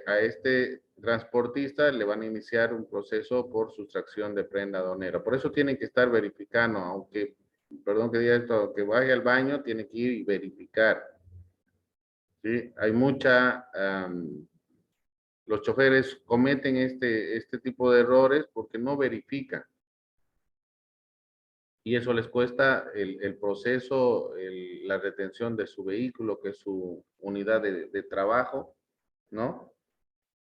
a este transportista le van a iniciar un proceso por sustracción de prenda aduanera. Por eso tienen que estar verificando, aunque, perdón que diga esto, aunque vaya al baño, tiene que ir y verificar. ¿Sí? Hay los choferes cometen este tipo de errores porque no verifican. Y eso les cuesta el proceso, la retención de su vehículo, que es su unidad de trabajo, ¿no?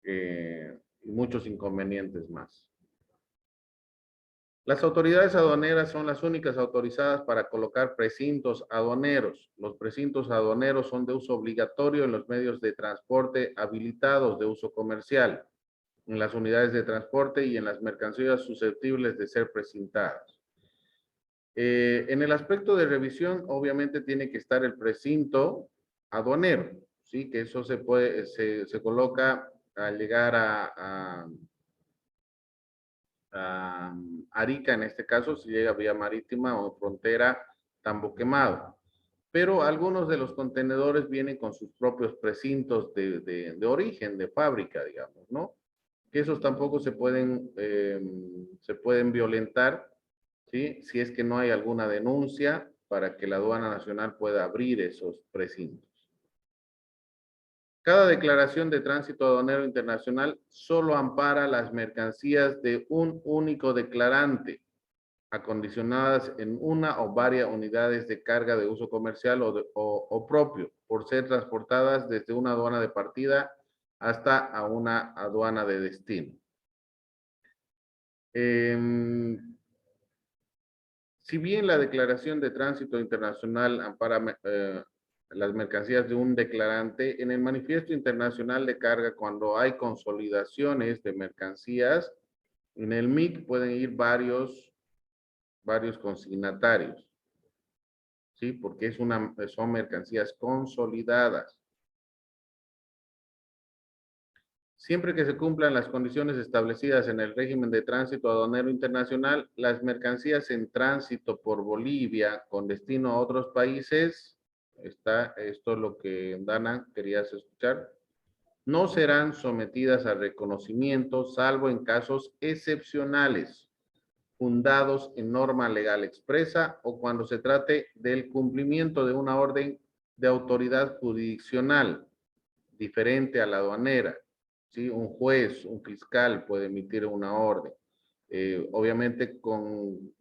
Y muchos inconvenientes más. Las autoridades aduaneras son las únicas autorizadas para colocar precintos aduaneros. Los precintos aduaneros son de uso obligatorio en los medios de transporte habilitados de uso comercial, en las unidades de transporte y en las mercancías susceptibles de ser precintadas. En el aspecto de revisión, obviamente tiene que estar el precinto aduanero, ¿sí? Que eso se coloca al llegar a Arica, en este caso, si llega vía marítima o frontera Tambo Quemado. Pero algunos de los contenedores vienen con sus propios precintos de origen, de fábrica, digamos, ¿no? Que esos tampoco se pueden violentar, ¿sí? Si es que no hay alguna denuncia para que la aduana nacional pueda abrir esos precintos. Cada declaración de tránsito aduanero internacional solo ampara las mercancías de un único declarante, acondicionadas en una o varias unidades de carga de uso comercial o propio, por ser transportadas desde una aduana de partida hasta a una aduana de destino. Si bien la declaración de tránsito internacional ampara las mercancías de un declarante, en el manifiesto internacional de carga, cuando hay consolidaciones de mercancías, en el MIC pueden ir varios consignatarios, ¿sí? Porque son mercancías consolidadas. Siempre que se cumplan las condiciones establecidas en el régimen de tránsito aduanero internacional, las mercancías en tránsito por Bolivia con destino a otros países, esto es lo que Dana querías escuchar, no serán sometidas a reconocimiento salvo en casos excepcionales, fundados en norma legal expresa o cuando se trate del cumplimiento de una orden de autoridad jurisdiccional diferente a la aduanera. ¿Sí? Un juez, un fiscal puede emitir una orden, obviamente con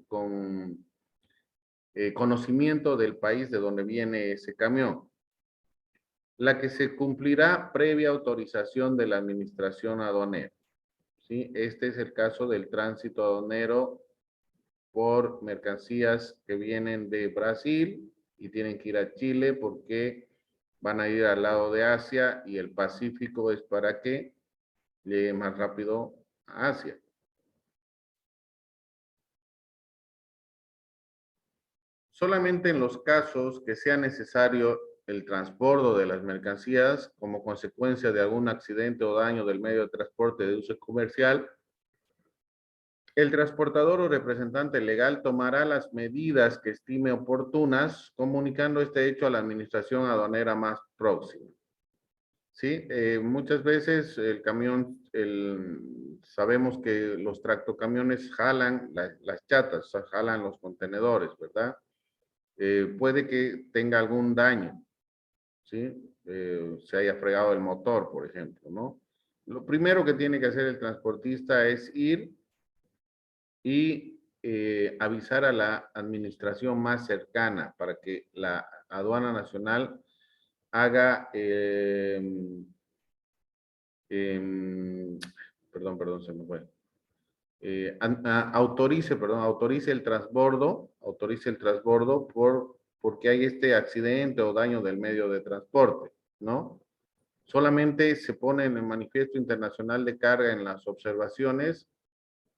conocimiento del país de donde viene ese camión, la que se cumplirá previa autorización de la administración aduanera. ¿Sí? Este es el caso del tránsito aduanero por mercancías que vienen de Brasil y tienen que ir a Chile porque van a ir al lado de Asia y el Pacífico es para que llegue más rápido a Asia. Solamente en los casos que sea necesario el transbordo de las mercancías como consecuencia de algún accidente o daño del medio de transporte de uso comercial, el transportador o representante legal tomará las medidas que estime oportunas, comunicando este hecho a la administración aduanera más próxima. Sí, muchas veces el camión, sabemos que los tractocamiones jalan las chatas, o sea, jalan los contenedores, ¿verdad? Puede que tenga algún daño, ¿sí? Se haya fregado el motor, por ejemplo, ¿no? Lo primero que tiene que hacer el transportista es ir y avisar a la administración más cercana para que la aduana nacional haga, perdón, se me fue. Autorice el transbordo porque hay este accidente o daño del medio de transporte, ¿no? Solamente se pone en el manifiesto internacional de carga en las observaciones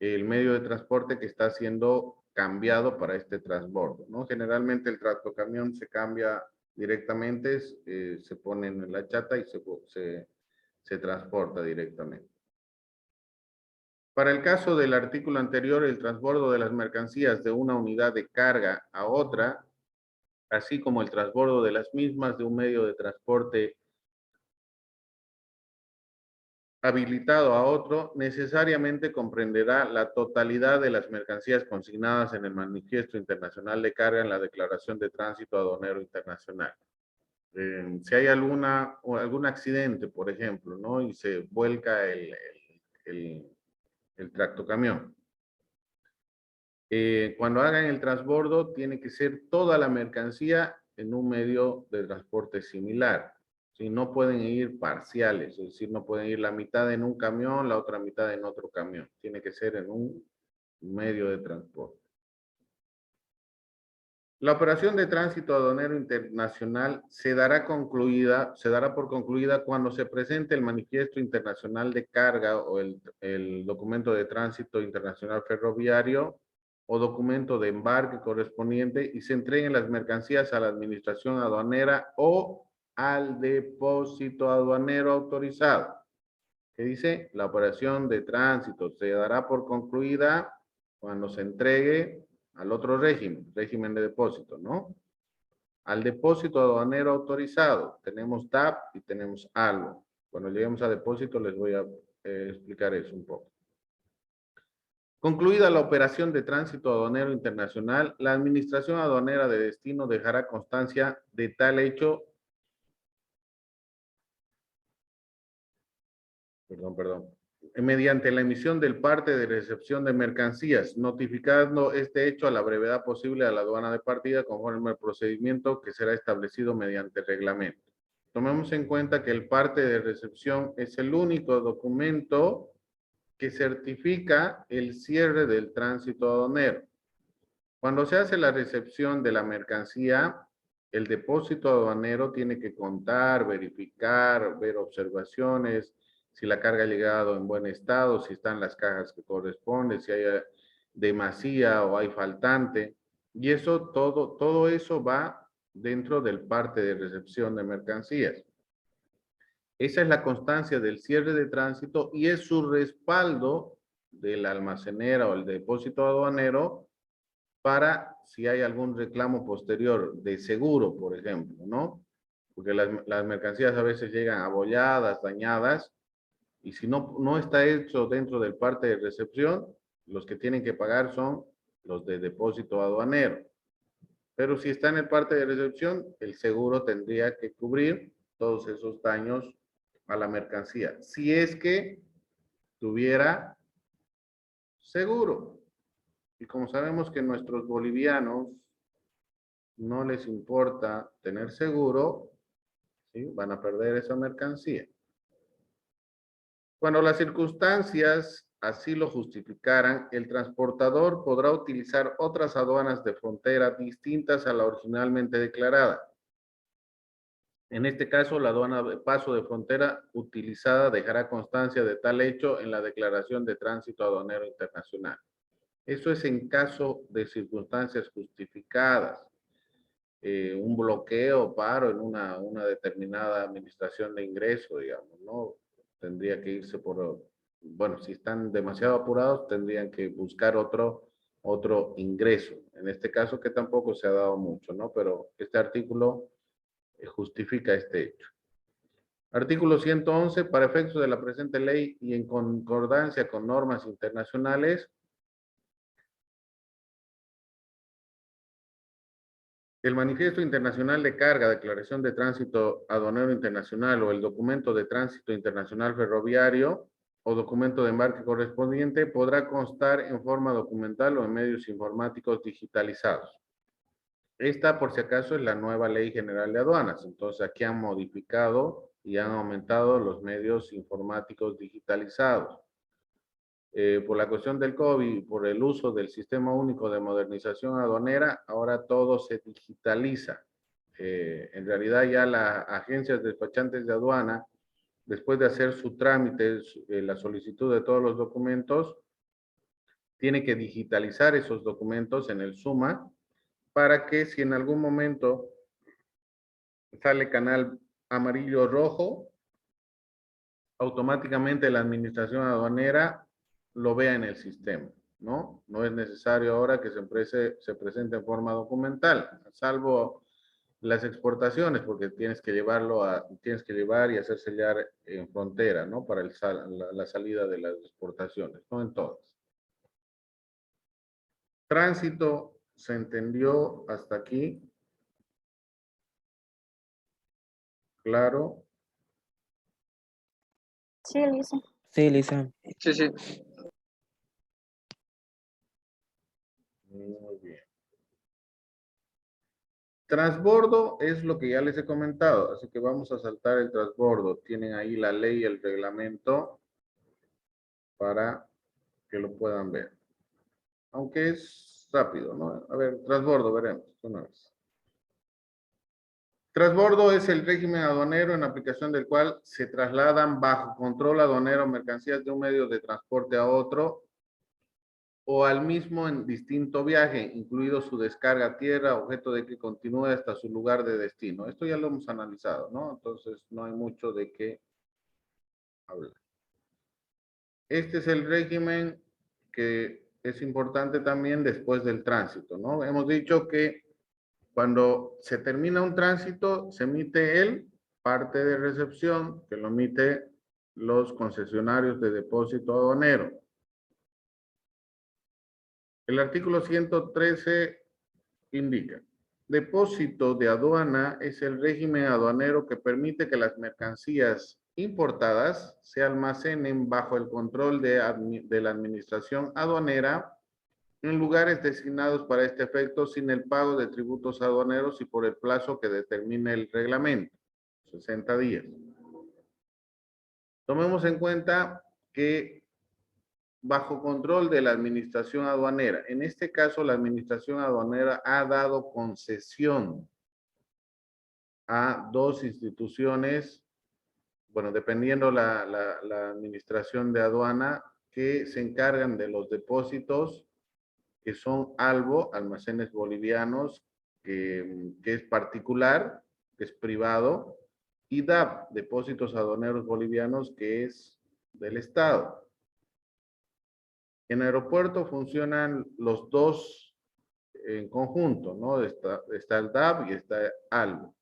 el medio de transporte que está siendo cambiado para este transbordo, ¿no? Generalmente el tractocamión se cambia directamente, se pone en la chata y se transporta directamente. Para el caso del artículo anterior, el transbordo de las mercancías de una unidad de carga a otra, así como el transbordo de las mismas de un medio de transporte habilitado a otro, necesariamente comprenderá la totalidad de las mercancías consignadas en el Manifiesto Internacional de Carga en la Declaración de Tránsito Aduanero Internacional. Si hay algún accidente, por ejemplo, ¿no? Y se vuelca el tractocamión. Cuando hagan el transbordo, tiene que ser toda la mercancía en un medio de transporte similar. ¿Sí? No pueden ir parciales, es decir, no pueden ir la mitad en un camión, la otra mitad en otro camión. Tiene que ser en un medio de transporte. La operación de tránsito aduanero internacional se dará por concluida cuando se presente el manifiesto internacional de carga o el documento de tránsito internacional ferroviario o documento de embarque correspondiente y se entreguen las mercancías a la administración aduanera o al depósito aduanero autorizado. ¿Qué dice? La operación de tránsito se dará por concluida cuando se entregue al otro régimen de depósito, ¿no? Al depósito aduanero autorizado. Tenemos DAP y tenemos ALO. Cuando lleguemos a depósito les voy a explicar eso un poco. Concluida la operación de tránsito aduanero internacional, la Administración Aduanera de Destino dejará constancia de tal hecho. Mediante la emisión del parte de recepción de mercancías, notificando este hecho a la brevedad posible a la aduana de partida conforme al procedimiento que será establecido mediante reglamento. Tomemos en cuenta que el parte de recepción es el único documento que certifica el cierre del tránsito aduanero. Cuando se hace la recepción de la mercancía, el depósito aduanero tiene que contar, verificar, ver observaciones, si la carga ha llegado en buen estado, si están las cajas que corresponden, si hay demasía o hay faltante. Y eso, todo eso va dentro del parte de recepción de mercancías. Esa es la constancia del cierre de tránsito y es su respaldo de la almacenera o el depósito aduanero para si hay algún reclamo posterior de seguro, por ejemplo, ¿no? Porque las mercancías a veces llegan abolladas, dañadas, y si no está hecho dentro del parte de recepción, los que tienen que pagar son los de depósito aduanero. Pero si está en el parte de recepción, el seguro tendría que cubrir todos esos daños a la mercancía, si es que tuviera seguro. Y como sabemos que nuestros bolivianos no les importa tener seguro, ¿sí? Van a perder esa mercancía. Cuando las circunstancias así lo justificaran, el transportador podrá utilizar otras aduanas de frontera distintas a la originalmente declarada. En este caso, la aduana de paso de frontera utilizada dejará constancia de tal hecho en la declaración de tránsito aduanero internacional. Eso es en caso de circunstancias justificadas. Un bloqueo, paro en una determinada administración de ingreso, digamos, ¿no? Tendría que irse por, bueno, si están demasiado apurados, tendrían que buscar otro ingreso. En este caso que tampoco se ha dado mucho, ¿no? Pero este artículo justifica este hecho. Artículo 111, para efectos de la presente ley y en concordancia con normas internacionales, el manifiesto internacional de carga, declaración de tránsito aduanero internacional o el documento de tránsito internacional ferroviario o documento de embarque correspondiente podrá constar en forma documental o en medios informáticos digitalizados. Esta, por si acaso, es la nueva Ley General de Aduanas. Entonces, aquí han modificado y han aumentado los medios informáticos digitalizados. Por la cuestión del COVID, por el uso del Sistema Único de Modernización Aduanera, ahora todo se digitaliza. En realidad ya las agencias despachantes de aduana, después de hacer su trámite, la solicitud de todos los documentos, tiene que digitalizar esos documentos en el SUMA para que si en algún momento sale canal amarillo o rojo, automáticamente la administración aduanera lo vea en el sistema, ¿no? No es necesario ahora que se presente en forma documental, salvo las exportaciones, porque tienes que llevar y hacer sellar en frontera, ¿no? Para la salida de las exportaciones, no en todas. Tránsito, ¿se entendió hasta aquí? Claro. Sí, Elisa. Sí, Elisa. Sí, sí. Muy bien. Transbordo es lo que ya les he comentado, así que vamos a saltar el transbordo. Tienen ahí la ley y el reglamento para que lo puedan ver. Aunque es rápido, ¿no? A ver, transbordo, veremos una vez. Transbordo es el régimen aduanero en aplicación del cual se trasladan bajo control aduanero mercancías de un medio de transporte a otro o al mismo en distinto viaje, incluido su descarga a tierra, objeto de que continúe hasta su lugar de destino. Esto ya lo hemos analizado, ¿no? Entonces no hay mucho de qué hablar. Este es el régimen que es importante también después del tránsito, ¿no? Hemos dicho que cuando se termina un tránsito, se emite el parte de recepción, que lo emite los concesionarios de depósito aduanero. El artículo 113 indica, depósito de aduana es el régimen aduanero que permite que las mercancías importadas se almacenen bajo el control de la administración aduanera en lugares designados para este efecto sin el pago de tributos aduaneros y por el plazo que determine el reglamento, 60 días. Tomemos en cuenta que bajo control de la administración aduanera. En este caso, la administración aduanera ha dado concesión a dos instituciones, bueno, dependiendo la administración de aduana, que se encargan de los depósitos, que son ALBO, Almacenes Bolivianos, que es particular, que es privado, y DAB, Depósitos Aduaneros Bolivianos, que es del Estado. En aeropuerto funcionan los dos en conjunto, ¿no? Está el DAB y está ALBO.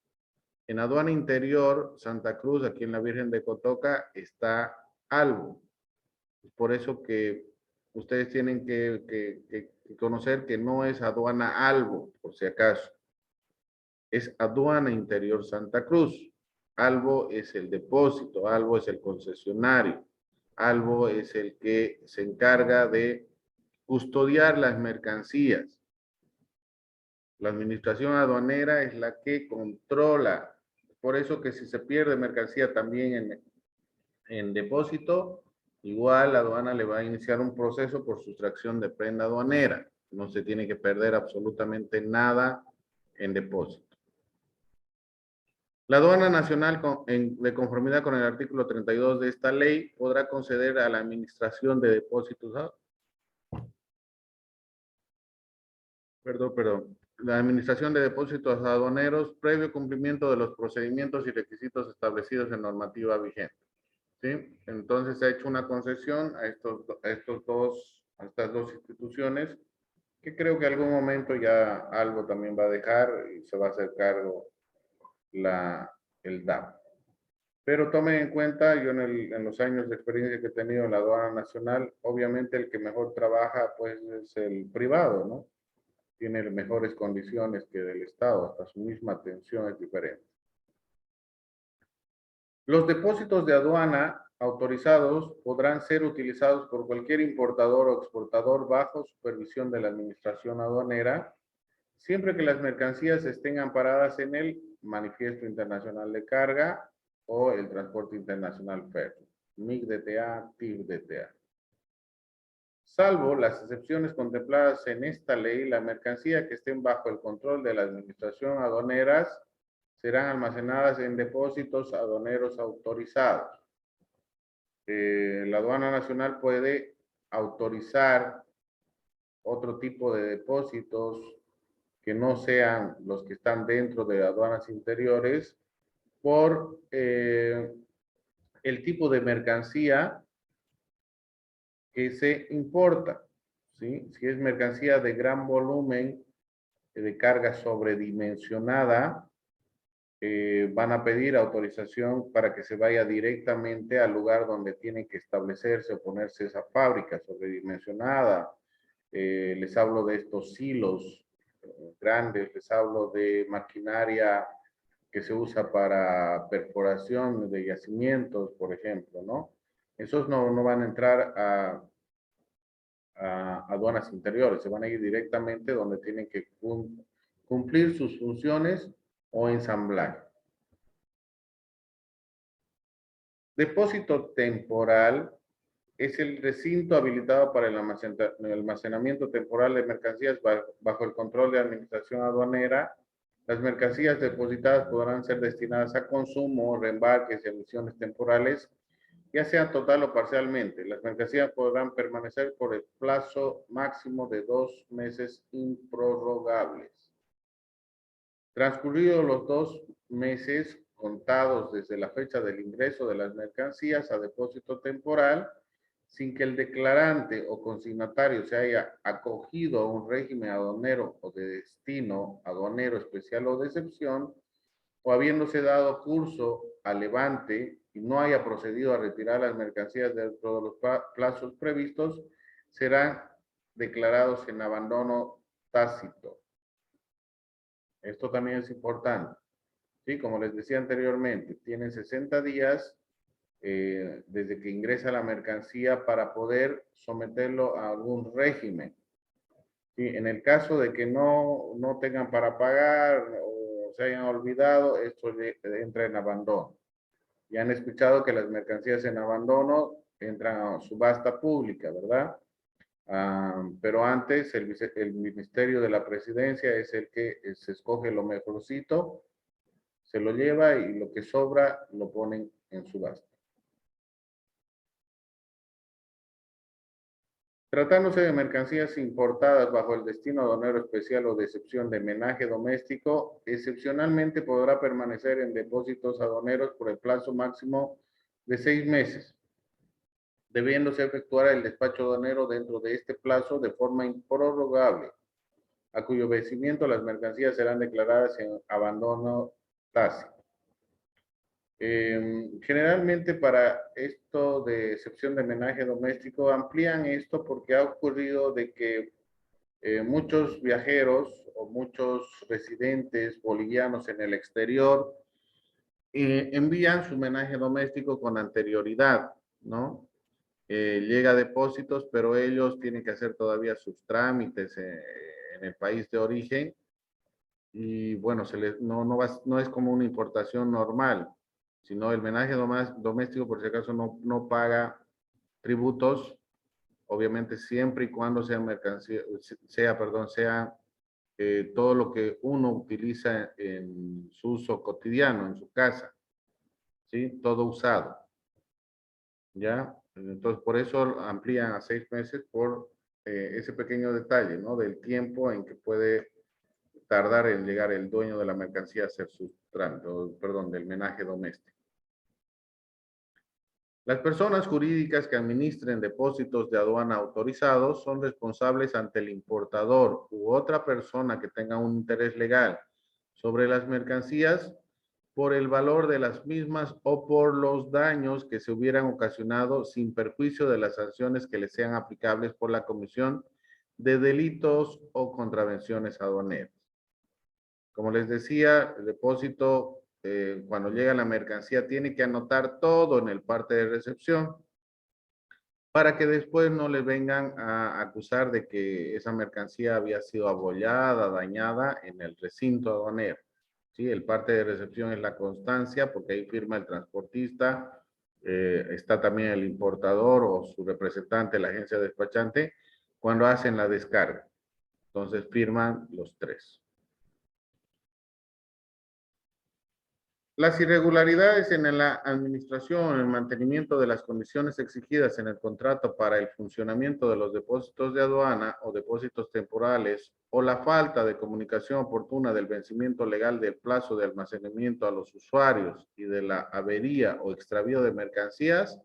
En aduana interior, Santa Cruz, aquí en la Virgen de Cotoca, está ALBO. Es por eso que ustedes tienen que conocer que no es aduana ALBO, por si acaso. Es aduana interior Santa Cruz. ALBO es el depósito, ALBO es el concesionario. ALBO es el que se encarga de custodiar las mercancías. La administración aduanera es la que controla. Por eso que si se pierde mercancía también en depósito, igual la aduana le va a iniciar un proceso por sustracción de prenda aduanera. No se tiene que perder absolutamente nada en depósito. La aduana nacional, de conformidad con el artículo 32 de esta ley, podrá conceder a la administración de depósitos, la administración de depósitos aduaneros previo cumplimiento de los procedimientos y requisitos establecidos en normativa vigente. ¿Sí? Entonces se ha hecho una concesión a estas dos instituciones, que creo que en algún momento ya algo también va a dejar y se va a hacer cargo el DAP. Pero tomen en cuenta, yo en los años de experiencia que he tenido en la aduana nacional, obviamente el que mejor trabaja pues es el privado, ¿no? Tiene mejores condiciones que del Estado, hasta su misma atención es diferente. Los depósitos de aduana autorizados podrán ser utilizados por cualquier importador o exportador bajo supervisión de la administración aduanera, siempre que las mercancías estén amparadas en el Manifiesto Internacional de Carga o el Transporte Internacional Férreo, MIG-DTA, TIF-DTA. Salvo las excepciones contempladas en esta ley, la mercancía que estén bajo el control de la administración aduaneras serán almacenadas en depósitos aduaneros autorizados. La aduana nacional puede autorizar otro tipo de depósitos que no sean los que están dentro de aduanas interiores por el tipo de mercancía que se importa, ¿sí? Si es mercancía de gran volumen, de carga sobredimensionada, van a pedir autorización para que se vaya directamente al lugar donde tiene que establecerse o ponerse esa fábrica sobredimensionada. Les hablo de estos silos grandes, les hablo de maquinaria que se usa para perforación de yacimientos, por ejemplo, ¿no? Esos no van a entrar a aduanas interiores, se van a ir directamente donde tienen que cumplir sus funciones o ensamblaje. Depósito temporal es el recinto habilitado para el almacenamiento temporal de mercancías bajo el control de administración aduanera. Las mercancías depositadas podrán ser destinadas a consumo, reembarques y emisiones temporales ya sea total o parcialmente. Las mercancías podrán permanecer por el plazo máximo de 2 meses improrrogables. Transcurridos los 2 meses contados desde la fecha del ingreso de las mercancías a depósito temporal, sin que el declarante o consignatario se haya acogido a un régimen aduanero o de destino aduanero especial o de excepción, o habiéndose dado curso al levante y no haya procedido a retirar las mercancías dentro de los plazos previstos, serán declarados en abandono tácito. Esto también es importante. ¿Sí? Como les decía anteriormente, tienen 60 días desde que ingresa la mercancía para poder someterlo a algún régimen. ¿Sí? En el caso de que no tengan para pagar o se hayan olvidado, esto entra en abandono. Ya han escuchado que las mercancías en abandono entran a subasta pública, ¿verdad? Pero antes el Ministerio de la Presidencia es el que se escoge lo mejorcito, se lo lleva y lo que sobra lo ponen en subasta. Tratándose de mercancías importadas bajo el destino aduanero especial o de excepción de menaje doméstico, excepcionalmente podrá permanecer en depósitos aduaneros por el plazo máximo de 6 meses, debiéndose efectuar el despacho aduanero dentro de este plazo de forma improrrogable, a cuyo vencimiento las mercancías serán declaradas en abandono tácito. Generalmente para esto de excepción de menaje doméstico amplían esto porque ha ocurrido de que muchos viajeros o muchos residentes bolivianos en el exterior envían su menaje doméstico con anterioridad, ¿no? Llega a depósitos, pero ellos tienen que hacer todavía sus trámites en el país de origen y bueno, no es como una importación normal, sino el menaje doméstico, por si acaso, no paga tributos, obviamente siempre y cuando sea mercancía, sea todo lo que uno utiliza en su uso cotidiano, en su casa, ¿sí? Todo usado, ¿ya? Entonces, por eso amplían a 6 meses por ese pequeño detalle, ¿no? Del tiempo en que puede tardar en llegar el dueño de la mercancía a hacer su trámite, perdón, del menaje doméstico. Las personas jurídicas que administren depósitos de aduana autorizados son responsables ante el importador u otra persona que tenga un interés legal sobre las mercancías por el valor de las mismas o por los daños que se hubieran ocasionado sin perjuicio de las sanciones que les sean aplicables por la comisión de delitos o contravenciones aduaneras. Como les decía, el depósito, cuando llega la mercancía, tiene que anotar todo en el parte de recepción para que después no le vengan a acusar de que esa mercancía había sido abollada, dañada en el recinto aduanero. ¿Sí? El parte de recepción es la constancia, porque ahí firma el transportista, está también el importador o su representante, la agencia despachante, cuando hacen la descarga. Entonces firman los 3. Las irregularidades en la administración, en el mantenimiento de las condiciones exigidas en el contrato para el funcionamiento de los depósitos de aduana o depósitos temporales o la falta de comunicación oportuna del vencimiento legal del plazo de almacenamiento a los usuarios y de la avería o extravío de mercancías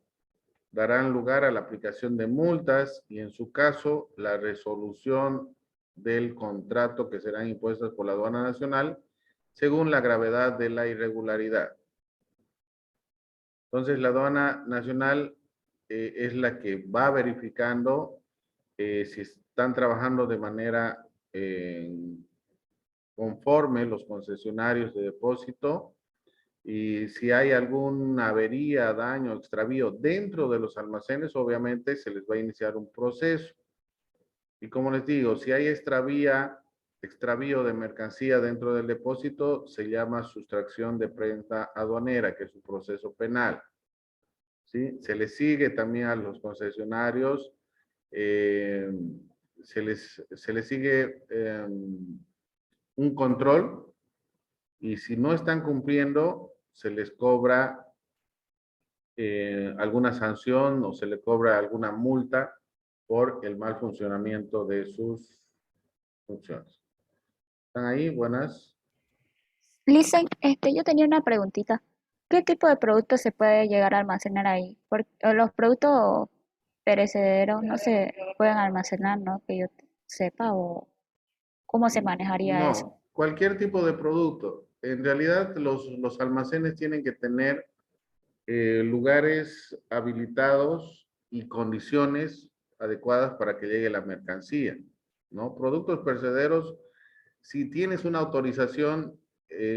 darán lugar a la aplicación de multas y en su caso la resolución del contrato que serán impuestas por la aduana nacional según la gravedad de la irregularidad. Entonces, la aduana nacional es la que va verificando si están trabajando de manera conforme los concesionarios de depósito y si hay alguna avería, daño, extravío dentro de los almacenes, obviamente se les va a iniciar un proceso. Y como les digo, si hay extravío de mercancía dentro del depósito, se llama sustracción de prenda aduanera, que es un proceso penal. ¿Sí? Se les sigue también a los concesionarios, se les sigue un control y si no están cumpliendo, se les cobra alguna sanción o se le cobra alguna multa por el mal funcionamiento de sus funciones. ¿Están ahí? Buenas. Listen, yo tenía una preguntita. ¿Qué tipo de productos se puede llegar a almacenar ahí? Porque los productos perecederos no se pueden almacenar, ¿no? Que yo sepa, o cómo se manejaría eso. No, cualquier tipo de producto. En realidad, los almacenes tienen que tener lugares habilitados y condiciones adecuadas para que llegue la mercancía, ¿no? Productos perecederos, si tienes una autorización,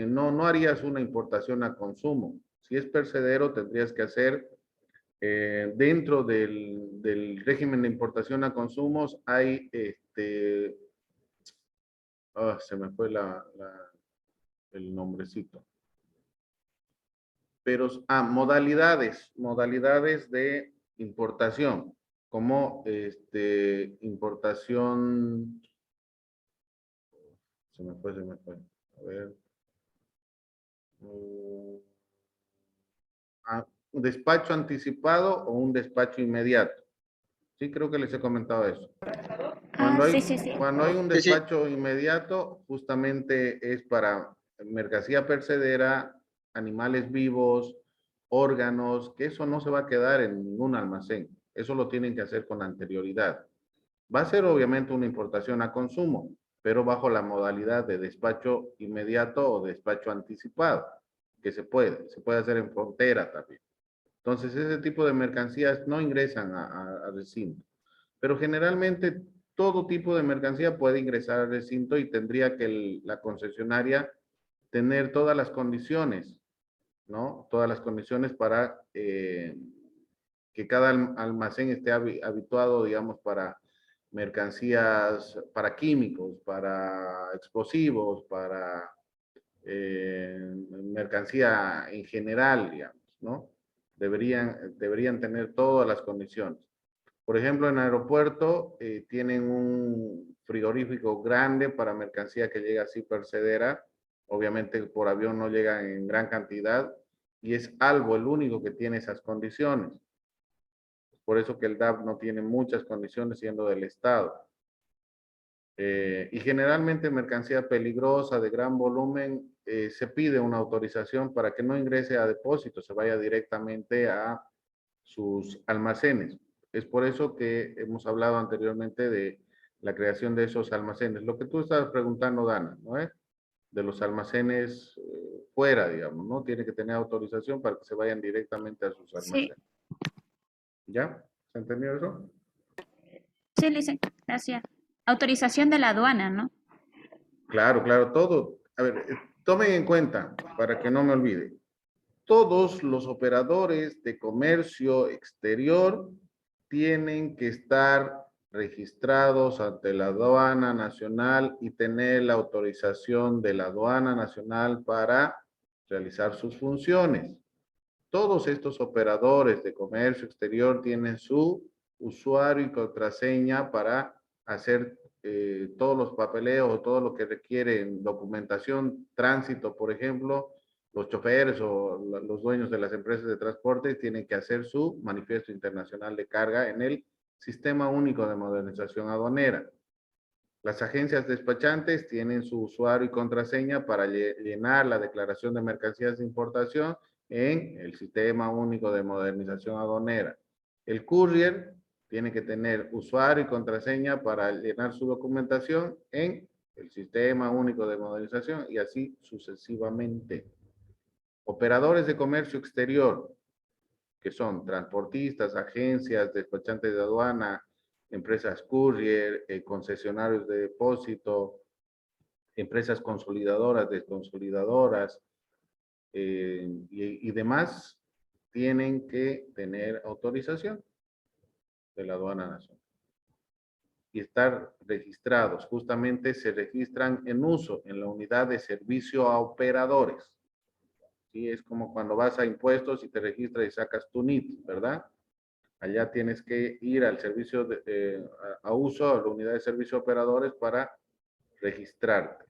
no harías una importación a consumo. Si es perecedero, tendrías que hacer dentro del régimen de importación a consumos, hay, se me fue el nombrecito. Pero, modalidades de importación, como importación, se me fue, a ver, un despacho anticipado o un despacho inmediato. Sí, creo que les he comentado eso. Cuando hay un Sí, sí. despacho inmediato, justamente es para mercancía perecedera, animales vivos, órganos, que eso no se va a quedar en ningún almacén. Eso lo tienen que hacer con anterioridad. Va a ser obviamente una importación a consumo, pero bajo la modalidad de despacho inmediato o despacho anticipado, que se puede hacer en frontera también. Entonces, ese tipo de mercancías no ingresan a recinto, pero generalmente todo tipo de mercancía puede ingresar al recinto y tendría que la concesionaria tener todas las condiciones, ¿no? Todas las condiciones para que cada almacén esté habituado, digamos, para mercancías, para químicos, para explosivos, para mercancía en general, digamos, ¿no? Deberían tener todas las condiciones. Por ejemplo, en aeropuerto tienen un frigorífico grande para mercancía que llega así perecedera. Obviamente por avión no llega en gran cantidad y es Albo el único que tiene esas condiciones. Por eso que el DAP no tiene muchas condiciones siendo del Estado. Y generalmente mercancía peligrosa de gran volumen se pide una autorización para que no ingrese a depósito, se vaya directamente a sus almacenes. Es por eso que hemos hablado anteriormente de la creación de esos almacenes. Lo que tú estabas preguntando, Dana, ¿no es? De los almacenes fuera, digamos, ¿no? Tiene que tener autorización para que se vayan directamente a sus almacenes. ¿Ya? ¿Se entendió eso? Sí, Listen, gracias. Autorización de la aduana, ¿no? Claro, todo. A ver, tomen en cuenta, para que no me olvide, todos los operadores de comercio exterior tienen que estar registrados ante la aduana nacional y tener la autorización de la aduana nacional para realizar sus funciones. Todos estos operadores de comercio exterior tienen su usuario y contraseña para hacer todos los papeleos, todo lo que requieren documentación, tránsito, por ejemplo. Los choferes o los dueños de las empresas de transporte tienen que hacer su manifiesto internacional de carga en el Sistema Único de Modernización Aduanera. Las agencias despachantes tienen su usuario y contraseña para llenar la declaración de mercancías de importación en el Sistema Único de Modernización Aduanera. El courier tiene que tener usuario y contraseña para llenar su documentación en el Sistema Único de Modernización y así sucesivamente. Operadores de comercio exterior, que son transportistas, agencias, despachantes de aduana, empresas courier, concesionarios de depósito, empresas consolidadoras, desconsolidadoras y demás, tienen que tener autorización de la aduana nacional y estar registrados. Justamente se registran en uso en la unidad de servicio a operadores. ¿Sí? Es como cuando vas a impuestos y te registras y sacas tu NIT, ¿verdad? Allá tienes que ir al servicio a uso, a la unidad de servicio a operadores para registrarte.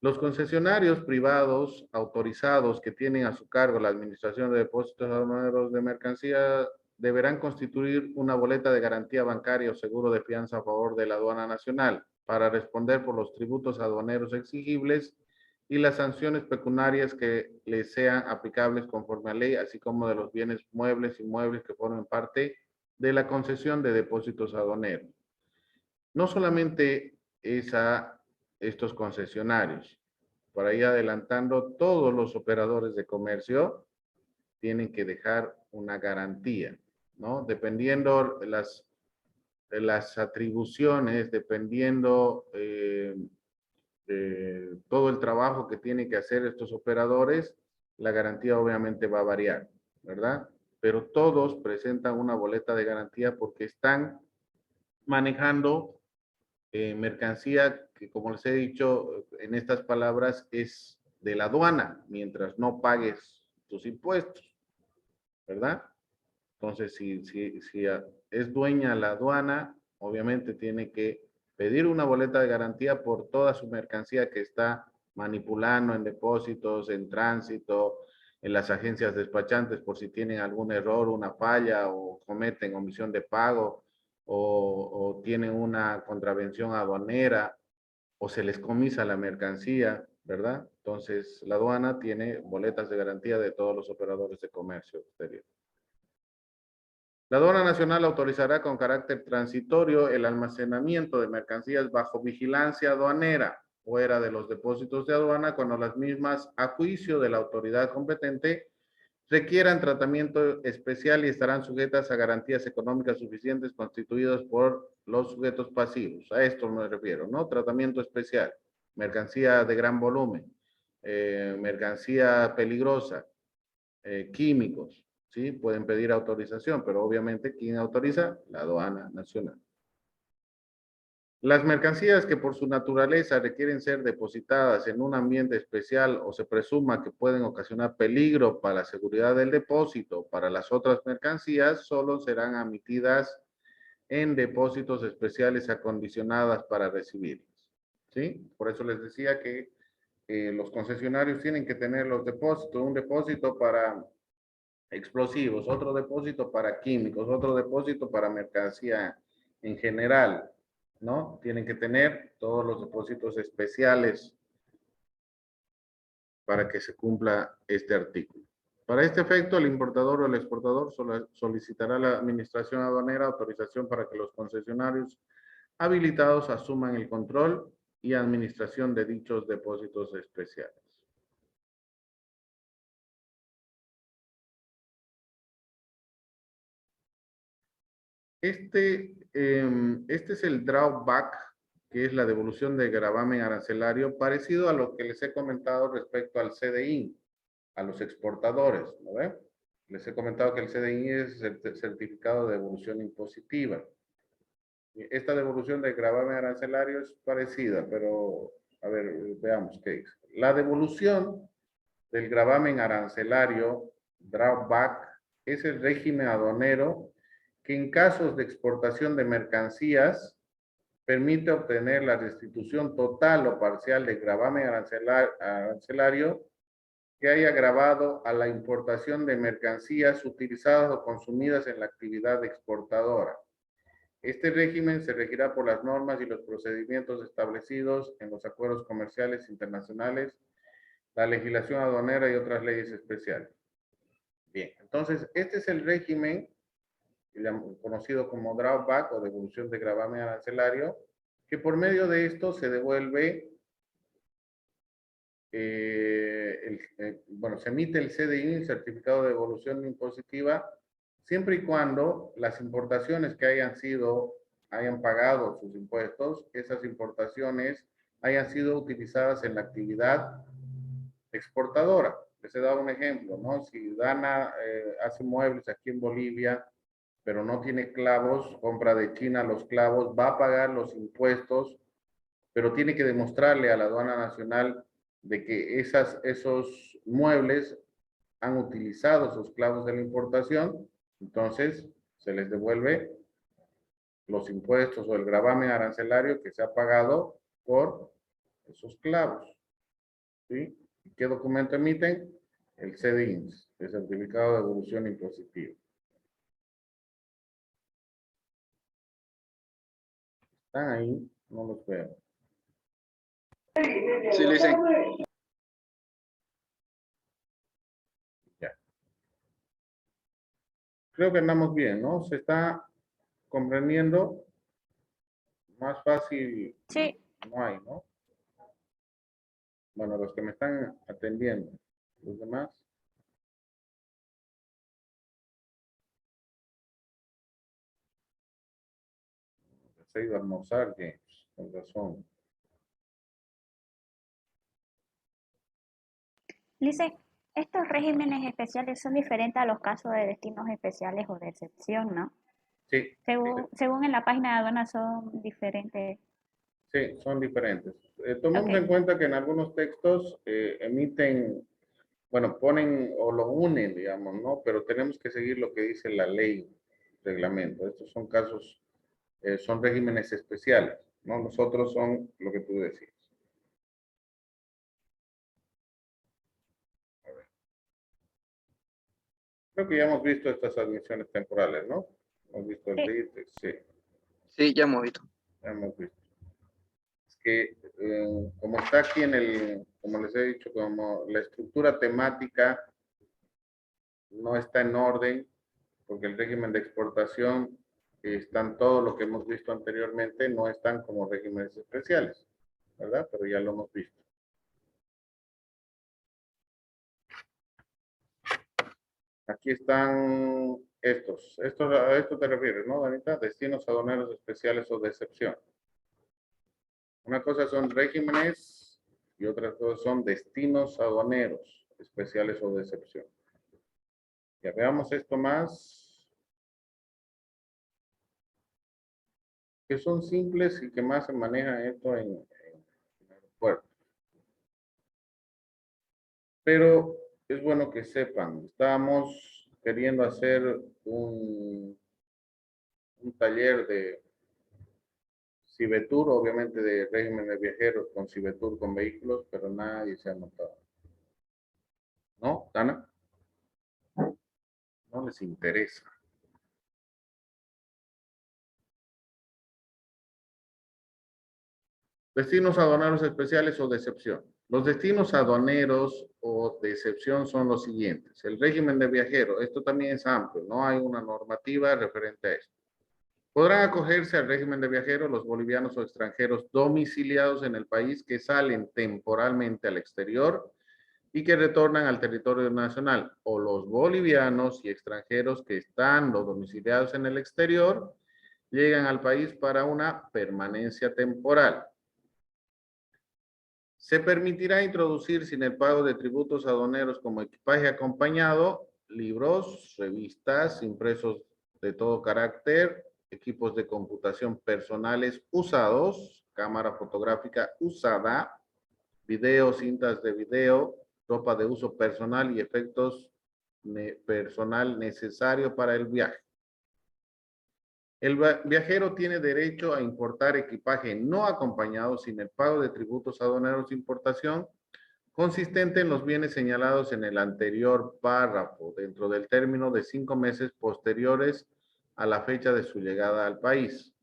Los concesionarios privados autorizados que tienen a su cargo la administración de depósitos aduaneros de mercancía deberán constituir una boleta de garantía bancaria o seguro de fianza a favor de la aduana nacional para responder por los tributos aduaneros exigibles y las sanciones pecuniarias que les sean aplicables conforme a ley, así como de los bienes muebles y inmuebles que formen parte de la concesión de depósitos aduaneros. No solamente es a estos concesionarios, por ahí adelantando, todos los operadores de comercio tienen que dejar una garantía, ¿no? Dependiendo las atribuciones, dependiendo todo el trabajo que tienen que hacer estos operadores, la garantía obviamente va a variar, ¿verdad? Pero todos presentan una boleta de garantía porque están manejando mercancía que, como les he dicho en estas palabras, es de la aduana, mientras no pagues tus impuestos, ¿verdad? Entonces, si es dueña la aduana, obviamente tiene que pedir una boleta de garantía por toda su mercancía que está manipulando en depósitos, en tránsito, en las agencias despachantes, por si tienen algún error, una falla o cometen omisión de pago o tienen una contravención aduanera o se les comisa la mercancía, ¿verdad? Entonces, la aduana tiene boletas de garantía de todos los operadores de comercio exterior. La aduana nacional autorizará con carácter transitorio el almacenamiento de mercancías bajo vigilancia aduanera fuera de los depósitos de aduana cuando las mismas, a juicio de la autoridad competente, requieran tratamiento especial y estarán sujetas a garantías económicas suficientes constituidas por los sujetos pasivos. A esto me refiero, ¿no? Tratamiento especial, mercancía de gran volumen, mercancía peligrosa, químicos, ¿sí? Pueden pedir autorización, pero obviamente, ¿quién autoriza? La aduana nacional. Las mercancías que por su naturaleza requieren ser depositadas en un ambiente especial o se presuma que pueden ocasionar peligro para la seguridad del depósito, para las otras mercancías, solo serán admitidas en depósitos especiales acondicionadas para recibirlas, ¿sí? Por eso les decía que los concesionarios tienen que tener los depósitos, un depósito para explosivos, otro depósito para químicos, otro depósito para mercancía en general, ¿no? Tienen que tener todos los depósitos especiales para que se cumpla este artículo. Para este efecto, el importador o el exportador solicitará a la administración aduanera autorización para que los concesionarios habilitados asuman el control y administración de dichos depósitos especiales. Este es el drawback, que es la devolución de gravamen arancelario, parecido a lo que les he comentado respecto al CDI, a los exportadores, ¿no ven? Les he comentado que el CDI es el certificado de devolución impositiva. Esta devolución de gravamen arancelario es parecida, pero a ver, veamos qué es. La devolución del gravamen arancelario, drawback, es el régimen aduanero que en casos de exportación de mercancías permite obtener la restitución total o parcial de gravamen arancelario que haya gravado a la importación de mercancías utilizadas o consumidas en la actividad exportadora. Este régimen se regirá por las normas y los procedimientos establecidos en los acuerdos comerciales internacionales, la legislación aduanera y otras leyes especiales. Bien, entonces este es el régimen conocido como drawback o devolución de gravamen arancelario, que por medio de esto se devuelve, se emite el CDI, el certificado de devolución impositiva, siempre y cuando las importaciones que hayan pagado sus impuestos, esas importaciones hayan sido utilizadas en la actividad exportadora. Les he dado un ejemplo, ¿no? Si Dana hace muebles aquí en Bolivia, pero no tiene clavos, compra de China los clavos, va a pagar los impuestos, pero tiene que demostrarle a la aduana nacional de que esos muebles han utilizado esos clavos de la importación, entonces se les devuelve los impuestos o el gravamen arancelario que se ha pagado por esos clavos. ¿sí? ¿Qué documento emiten? El CDINS, el Certificado de Evolución Impositiva. ¿Están ahí? No los veo. Sí, lo hice. Ya. Creo que andamos bien, ¿no? Se está comprendiendo. Más fácil Sí, no hay, ¿no? Bueno, los que me están atendiendo. Los demás. Se ha ido a almorzar, James. Con razón. dice, estos regímenes especiales son diferentes a los casos de destinos especiales o de excepción, ¿no? Sí, Según en la página de aduana son diferentes. sí, son diferentes. Tomemos Ok. en cuenta que en algunos textos emiten, bueno, ponen o lo unen, digamos, ¿no? Pero tenemos que seguir lo que dice la ley, reglamento. Estos son casos, son regímenes especiales, ¿no? Los otros son lo que tú decías. A ver. Creo que ya hemos visto estas admisiones temporales, ¿no? Hemos visto el Sí. RIT, sí, Sí, ya hemos visto. ya hemos visto. Es que como está aquí en el, como les he dicho, como la estructura temática no está en orden, porque el régimen de exportación están todo lo que hemos visto anteriormente, no están como regímenes especiales, ¿verdad? Pero ya lo hemos visto. Aquí están estos. A esto te refieres, ¿no, Danita? Destinos aduaneros especiales o de excepción. Una cosa son regímenes y otra cosa son destinos aduaneros especiales o de excepción. Ya veamos esto más, que son simples y que más se maneja esto en aeropuertos. Pero es bueno que sepan, estábamos queriendo hacer un taller de Cibetur, obviamente de régimen de viajeros con Cibetur con vehículos, pero nadie se ha anotado. ¿No, Dana? No les interesa. Destinos aduaneros especiales o de excepción. Los destinos aduaneros o de excepción son los siguientes. El régimen de viajero, esto también es amplio, no hay una normativa referente a esto. Podrán acogerse al régimen de viajero los bolivianos o extranjeros domiciliados en el país que salen temporalmente al exterior y que retornan al territorio nacional, o los bolivianos y extranjeros que estando domiciliados en el exterior llegan al país para una permanencia temporal. Se permitirá introducir sin el pago de tributos aduaneros como equipaje acompañado, libros, revistas, impresos de todo carácter, equipos de computación personales usados, cámara fotográfica usada, video, cintas de video, ropa de uso personal y efectos personal necesario para el viaje. El viajero tiene derecho a importar equipaje no acompañado sin el pago de tributos aduaneros de importación consistente en los bienes señalados en el anterior párrafo dentro del término de 5 meses posteriores a la fecha de su llegada al país.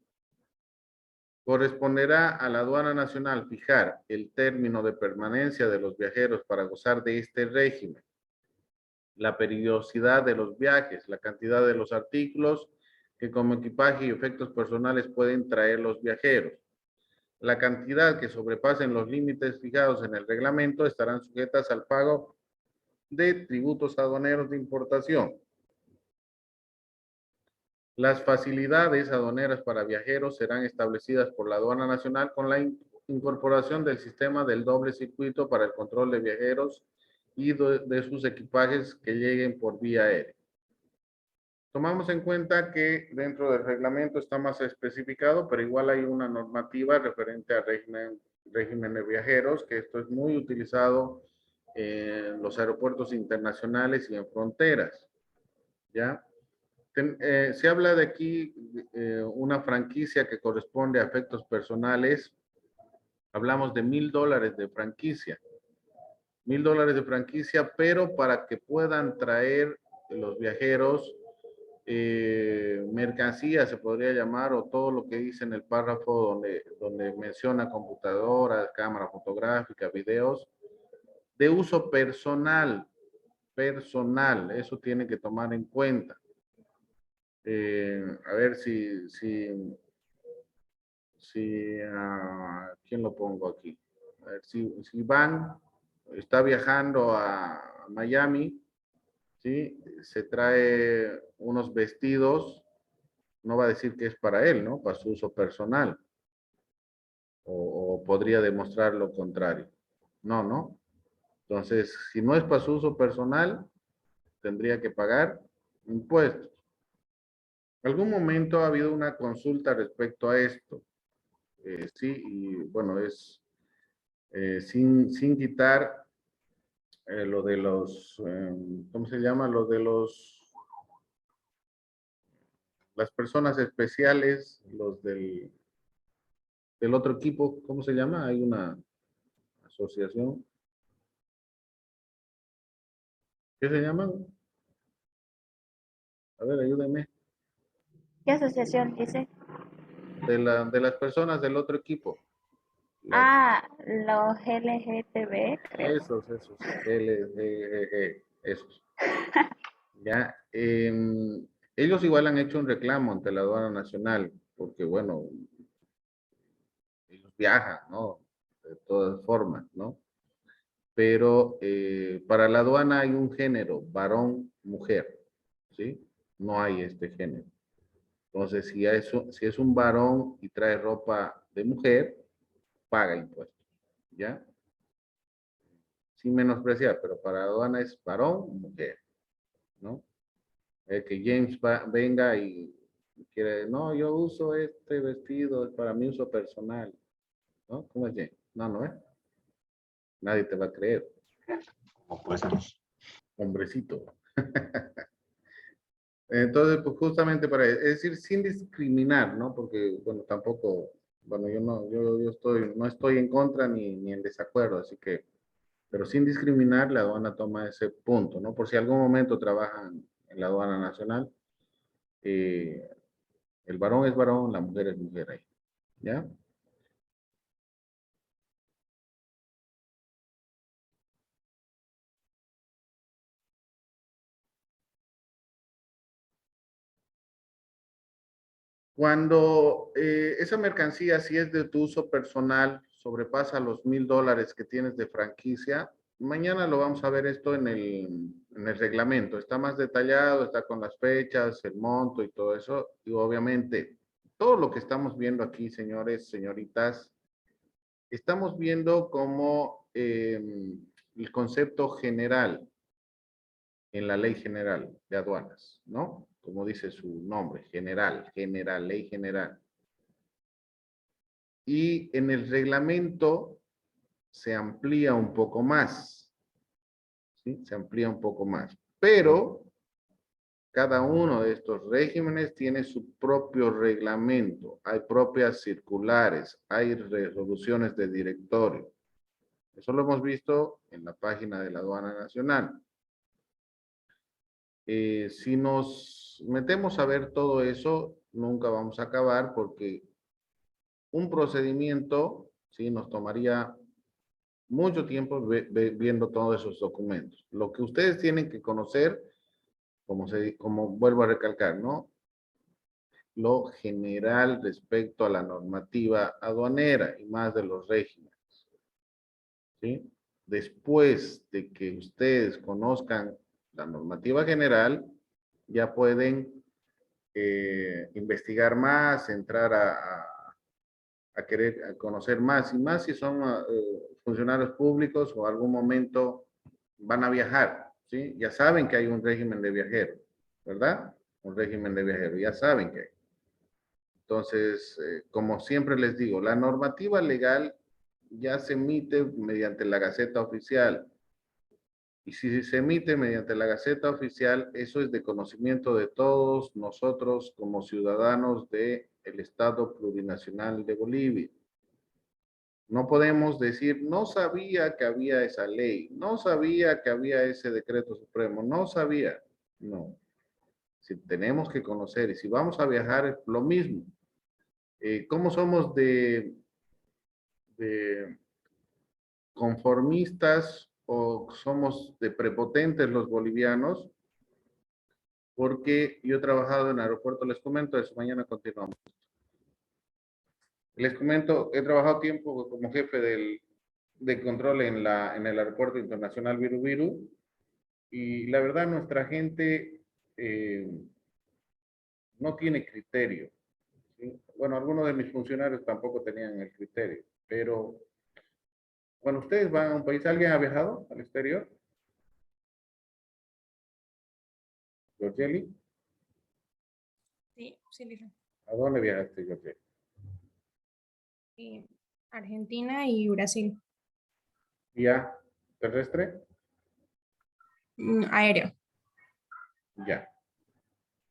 Corresponderá a la aduana nacional fijar el término de permanencia de los viajeros para gozar de este régimen, la periodicidad de los viajes, la cantidad de los artículos que como equipaje y efectos personales pueden traer los viajeros. La cantidad que sobrepasen los límites fijados en el reglamento estarán sujetas al pago de tributos aduaneros de importación. Las facilidades aduaneras para viajeros serán establecidas por la aduana nacional con la incorporación del sistema del doble circuito para el control de viajeros y de sus equipajes que lleguen por vía aérea. Tomamos en cuenta que dentro del reglamento está más especificado, pero igual hay una normativa referente al régimen de viajeros, que esto es muy utilizado en los aeropuertos internacionales y en fronteras. ¿Ya? Se habla de aquí una franquicia que corresponde a efectos personales. Hablamos de $1,000 de franquicia. $1,000 de franquicia, pero para que puedan traer los viajeros mercancía, se podría llamar, o todo lo que dice en el párrafo donde menciona computadoras, cámara fotográfica, videos, de uso personal, eso tiene que tomar en cuenta. A ver ¿quién lo pongo aquí? A ver, si Iván está viajando a Miami, ¿sí? Se trae unos vestidos, no va a decir que es para él, ¿no? Para su uso personal. O podría demostrar lo contrario. No, ¿no? Entonces, si no es para su uso personal, tendría que pagar impuestos. ¿Algún momento ha habido una consulta respecto a esto? Sí, y bueno, es sin quitar lo de los, ¿cómo se llama? Lo de las personas especiales, los del otro equipo, ¿cómo se llama? Hay una asociación. ¿Qué se llaman? A ver, ayúdenme. ¿Qué asociación dice? De las personas del otro equipo. Ah, los LGTB, creo. Esos, esos. Ya, ellos igual han hecho un reclamo ante la aduana nacional, porque bueno, ellos viajan, ¿no? De todas formas, ¿no? Pero para la aduana hay un género, varón, mujer, ¿sí? No hay este género. Entonces, si es un varón y trae ropa de mujer, paga impuestos, ¿ya? Sin menospreciar, pero para aduana es varón, mujer, ¿no? Que James venga y quiere, no, yo uso este vestido es para mi uso personal, ¿no? ¿Cómo es James? No, no es. Nadie te va a creer. Como pues, Hombrecito. Entonces, pues justamente para, es decir, sin discriminar, ¿no? Porque, bueno, tampoco, bueno, no estoy en contra ni en desacuerdo, así que, pero sin discriminar, la aduana toma ese punto, ¿no? Por si algún momento trabajan en la aduana nacional, el varón es varón, la mujer es mujer ahí, ¿ya? Cuando esa mercancía, si es de tu uso personal, sobrepasa los $1,000 que tienes de franquicia, mañana lo vamos a ver esto en el reglamento. Está más detallado, está con las fechas, el monto y todo eso. Y obviamente, todo lo que estamos viendo aquí, señores, señoritas, estamos viendo como el concepto general en la ley general de aduanas, ¿no? Como dice su nombre, general, ley general. Y en el reglamento se amplía un poco más, ¿sí? Se amplía un poco más. Pero cada uno de estos regímenes tiene su propio reglamento. Hay propias circulares, hay resoluciones de directorio. Eso lo hemos visto en la página de la Aduana Nacional. Si nos metemos a ver todo eso, nunca vamos a acabar porque un procedimiento, ¿sí? Nos tomaría mucho tiempo viendo todos esos documentos. Lo que ustedes tienen que conocer, como vuelvo a recalcar, ¿no? Lo general respecto a la normativa aduanera y más de los regímenes, ¿sí? Después de que ustedes conozcan la normativa general, ya pueden investigar más, entrar a querer a conocer más y más si son funcionarios públicos o algún momento van a viajar, ¿sí? Ya saben que hay un régimen de viajero, ¿verdad? Un régimen de viajero, ya saben que hay. Entonces, como siempre les digo, la normativa legal ya se emite mediante la Gaceta Oficial. Y si se emite mediante la Gaceta Oficial, eso es de conocimiento de todos nosotros como ciudadanos del Estado Plurinacional de Bolivia. No podemos decir, no sabía que había esa ley, no sabía que había ese decreto supremo, no sabía. No. Si tenemos que conocer y si vamos a viajar, es lo mismo. ¿Cómo somos de conformistas o somos de prepotentes los bolivianos? Porque yo he trabajado en aeropuerto, les comento eso, mañana continuamos. Les comento, he trabajado tiempo como jefe de control en el aeropuerto internacional Viru Viru, y la verdad nuestra gente no tiene criterio, ¿sí? Bueno, algunos de mis funcionarios tampoco tenían el criterio, pero cuando ustedes van a un país, ¿alguien ha viajado al exterior? ¿Yorgeli? Sí, sí, Lisa. ¿A dónde viajaste, Yorgeli? Argentina y Brasil. ¿Vía terrestre? Aéreo. Ya.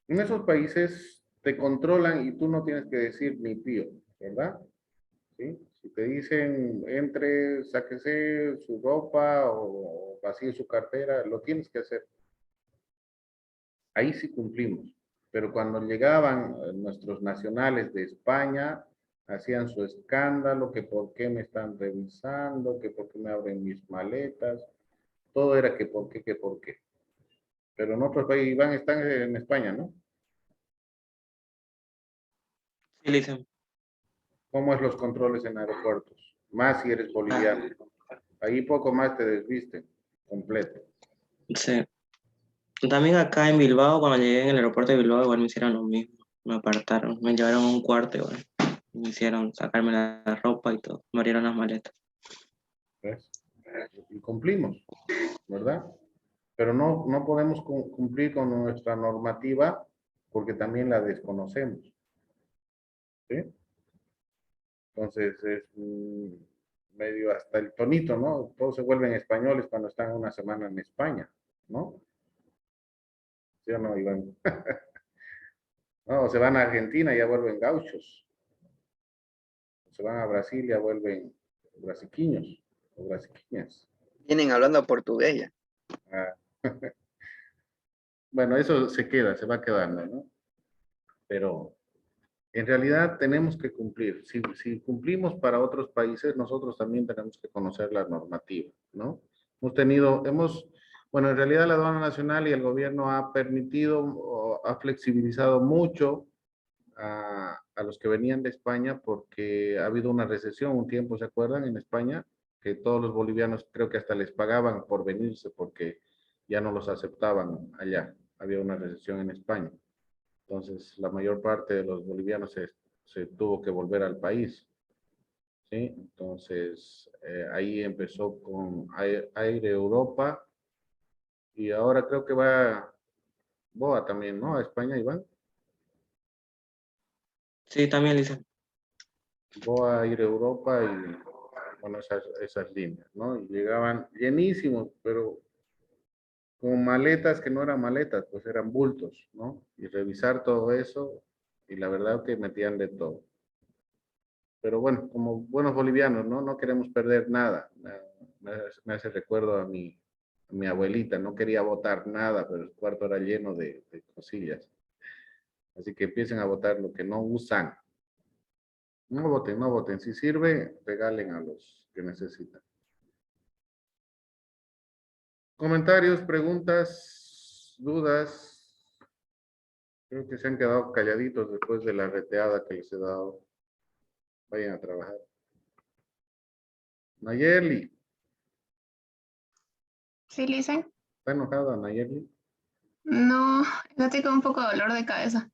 En esos países te controlan y tú no tienes que decir ni pío, ¿verdad? ¿Sí? Si te dicen entre, sáquese su ropa o vacíe su cartera, lo tienes que hacer. Ahí sí cumplimos. Pero cuando llegaban nuestros nacionales de España, hacían su escándalo, que por qué me están revisando, que por qué me abren mis maletas. Todo era que por qué, que por qué. Pero en otros países, Iván, están en España, ¿no? Sí, Lisa. ¿Cómo es los controles en aeropuertos? Más si eres boliviano. Ahí poco más te desvisten, completo. Sí. También acá en Bilbao, cuando llegué en el aeropuerto de Bilbao, igual me hicieron lo mismo. Me apartaron, me llevaron a un cuarto igual. Me hicieron sacarme la ropa y todo. Me abrieron las maletas. ¿Ves? Y cumplimos, ¿verdad? Pero no podemos cumplir con nuestra normativa porque también la desconocemos. ¿Sí? Entonces es medio hasta el tonito, ¿no? Todos se vuelven españoles cuando están una semana en España, ¿no? ¿Sí o no, Iván? No, se van a Argentina y ya vuelven gauchos. Se van a Brasil y ya vuelven brasiquiños o brasiquiñas. Vienen hablando portugués ya. Ah. Bueno, eso se queda, se va quedando, ¿no? Pero en realidad tenemos que cumplir. Si cumplimos para otros países, nosotros también tenemos que conocer la normativa, ¿no? Bueno, en realidad la aduana nacional y el gobierno ha permitido o ha flexibilizado mucho a los que venían de España porque ha habido una recesión un tiempo, ¿se acuerdan? En España, que todos los bolivianos creo que hasta les pagaban por venirse porque ya no los aceptaban allá. Había una recesión en España. Entonces, la mayor parte de los bolivianos se tuvo que volver al país. ¿Sí? Entonces, ahí empezó con Aire Europa y ahora creo que va BOA también, ¿no? A España, Iván. Sí, también, Lisa. BOA, Aire Europa y, bueno, esas líneas, ¿no? Y llegaban llenísimos, pero con maletas que no eran maletas, pues eran bultos, ¿no? Y revisar todo eso, y la verdad que metían de todo. Pero bueno, como buenos bolivianos, ¿no? No queremos perder nada. Me hace recuerdo a mi abuelita, no quería botar nada, pero el cuarto era lleno de cosillas. Así que empiecen a botar lo que no usan. No voten, no voten. Si sirve, regalen a los que necesitan. Comentarios, preguntas, dudas. Creo que se han quedado calladitos después de la reteada que les he dado. Vayan a trabajar. Nayeli. Sí, Lisa. ¿Está enojada, Nayeli? No, yo tengo un poco de dolor de cabeza.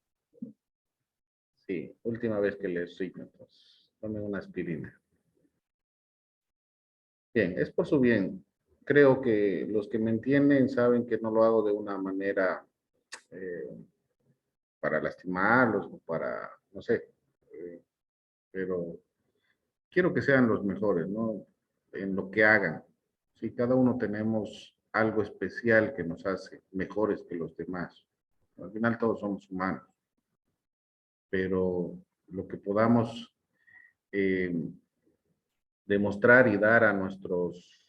Sí, última vez que les signo, entonces. Tomen una aspirina. Bien, es por su bien. Creo que los que me entienden saben que no lo hago de una manera para lastimarlos o para, no sé, pero quiero que sean los mejores, ¿no? En lo que hagan. Sí, cada uno tenemos algo especial que nos hace mejores que los demás. Al final todos somos humanos, pero lo que podamos demostrar y dar a nuestros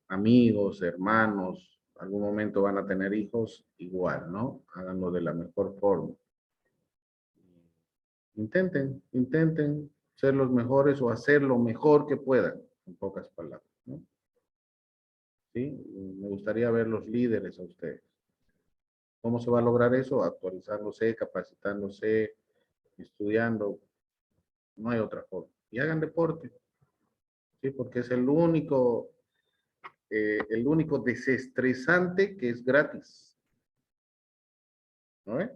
amigos, hermanos, algún momento van a tener hijos, igual, ¿no? Háganlo de la mejor forma. Intenten ser los mejores o hacer lo mejor que puedan, en pocas palabras, ¿no? ¿Sí? Me gustaría ver los líderes a ustedes. ¿Cómo se va a lograr eso? Actualizándose, capacitándose, estudiando. No hay otra forma. Y hagan deporte. ¿Sí? Porque es el único desestresante que es gratis. ¿No es?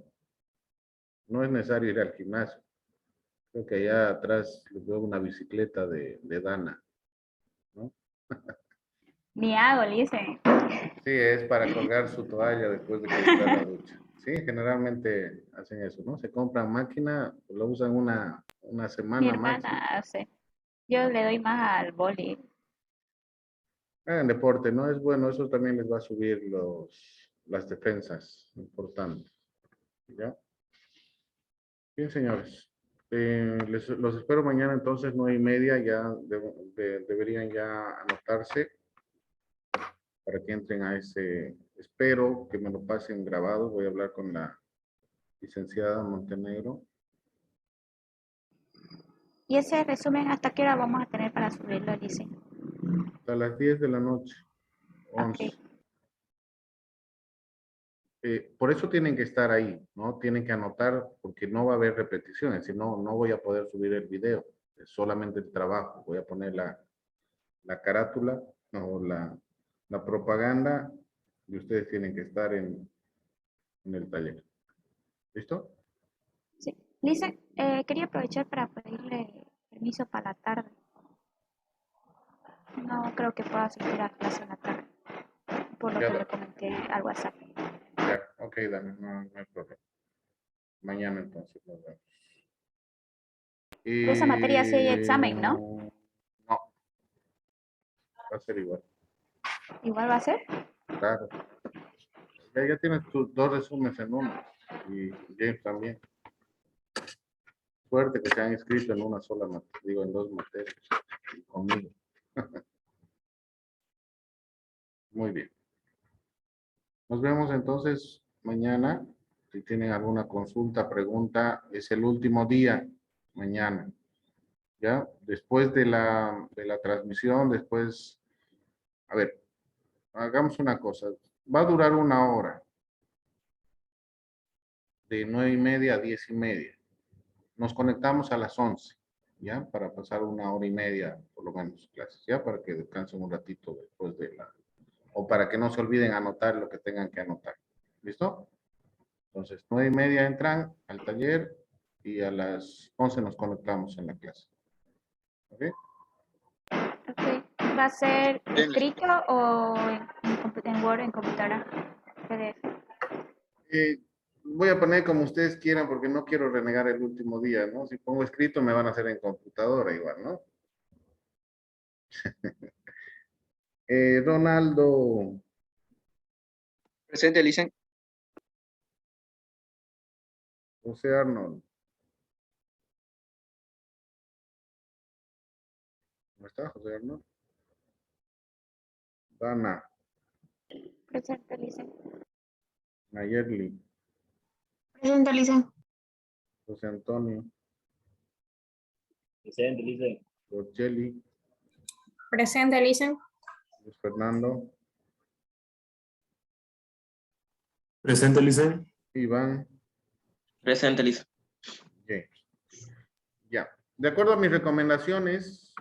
No es necesario ir al gimnasio. Creo que allá atrás les veo una bicicleta de Dana, ¿no? Ni hago, le dicen. Sí, es para colgar su toalla después de que se da la ducha. Sí, generalmente hacen eso, ¿no? Se compran máquina, lo usan una Mi semana máximo. hermana hace. Yo le doy más al boli. Hagan deporte, ¿no? Es bueno, eso también les va a subir las defensas, importantes. ¿Ya? Bien, señores. Los espero mañana entonces, 9:30, ya deberían ya anotarse para que entren a ese. Espero que me lo pasen grabado. Voy a hablar con la licenciada Montenegro. ¿Y ese resumen hasta qué hora vamos a tener para subirlo, dice? Hasta las 10 de la noche, 11. Ok. Por eso tienen que estar ahí, ¿no? Tienen que anotar porque no va a haber repeticiones, si no, no voy a poder subir el video. Es solamente el trabajo. Voy a poner la carátula o la propaganda y ustedes tienen que estar en el taller. ¿Listo? Sí. Dice, quería aprovechar para pedirle permiso para la tarde. No creo que pueda asistir a clase en la tarde, por lo Ya, que le comenté al WhatsApp. ya, ok, Dani, no hay problema. Mañana entonces nos vemos. De esa materia sí hay examen, ¿no? No, va a ser igual. Igual va a ser. Claro. Ya tienes tus 2 resúmenes en uno. Y James también. Suerte que se han inscrito en una sola materia, digo, en 2 materias. Conmigo. Muy bien. Nos vemos entonces mañana. Si tienen alguna consulta, pregunta, es el último día, mañana. ¿Ya? Después de la transmisión, después, a ver, hagamos una cosa. Va a durar 1 hora. De 9:30 a 10:30. Nos conectamos a las 11, ¿ya? Para pasar 1 hora y media, por lo menos, clases, ¿ya? Para que descansen un ratito después de o para que no se olviden anotar lo que tengan que anotar. ¿Listo? Entonces, 9:30 entran al taller y a las 11 nos conectamos en la clase. ¿Ok? Ok. ¿Va a ser escrito o en Word, en computadora? PDF. Voy a poner como ustedes quieran porque no quiero renegar el último día, ¿no? Si pongo escrito me van a hacer en computadora igual, ¿no? Ronaldo. Presente, Licen. José Arnold. ¿Cómo está José Arnold? Dana. Presente, dice. Nayerli. Presente, Licen. José Antonio. Presente, Licen. Rocheli. Presente, Licen. Luis Fernando. Presente, Licen. Iván. Presente, Lisa. James. Ya. De acuerdo a mis recomendaciones,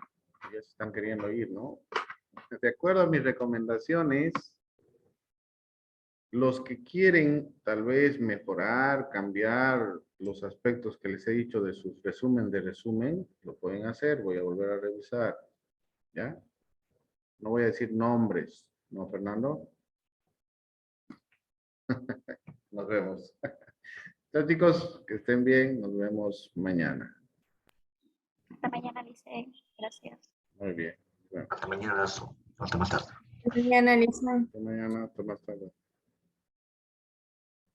ya se están queriendo ir, ¿no? De acuerdo a mis recomendaciones, los que quieren tal vez mejorar, cambiar los aspectos que les he dicho de su resumen de resumen, lo pueden hacer. Voy a volver a revisar. ¿Ya? No voy a decir nombres. ¿No, Fernando? Nos vemos. Chao, chicos. Que estén bien. Nos vemos mañana. Hasta mañana, dice. Gracias. Muy bien. Bueno. Hasta mañana, hasta más tarde. Mañana, Licen. Hasta mañana. Hasta más tarde.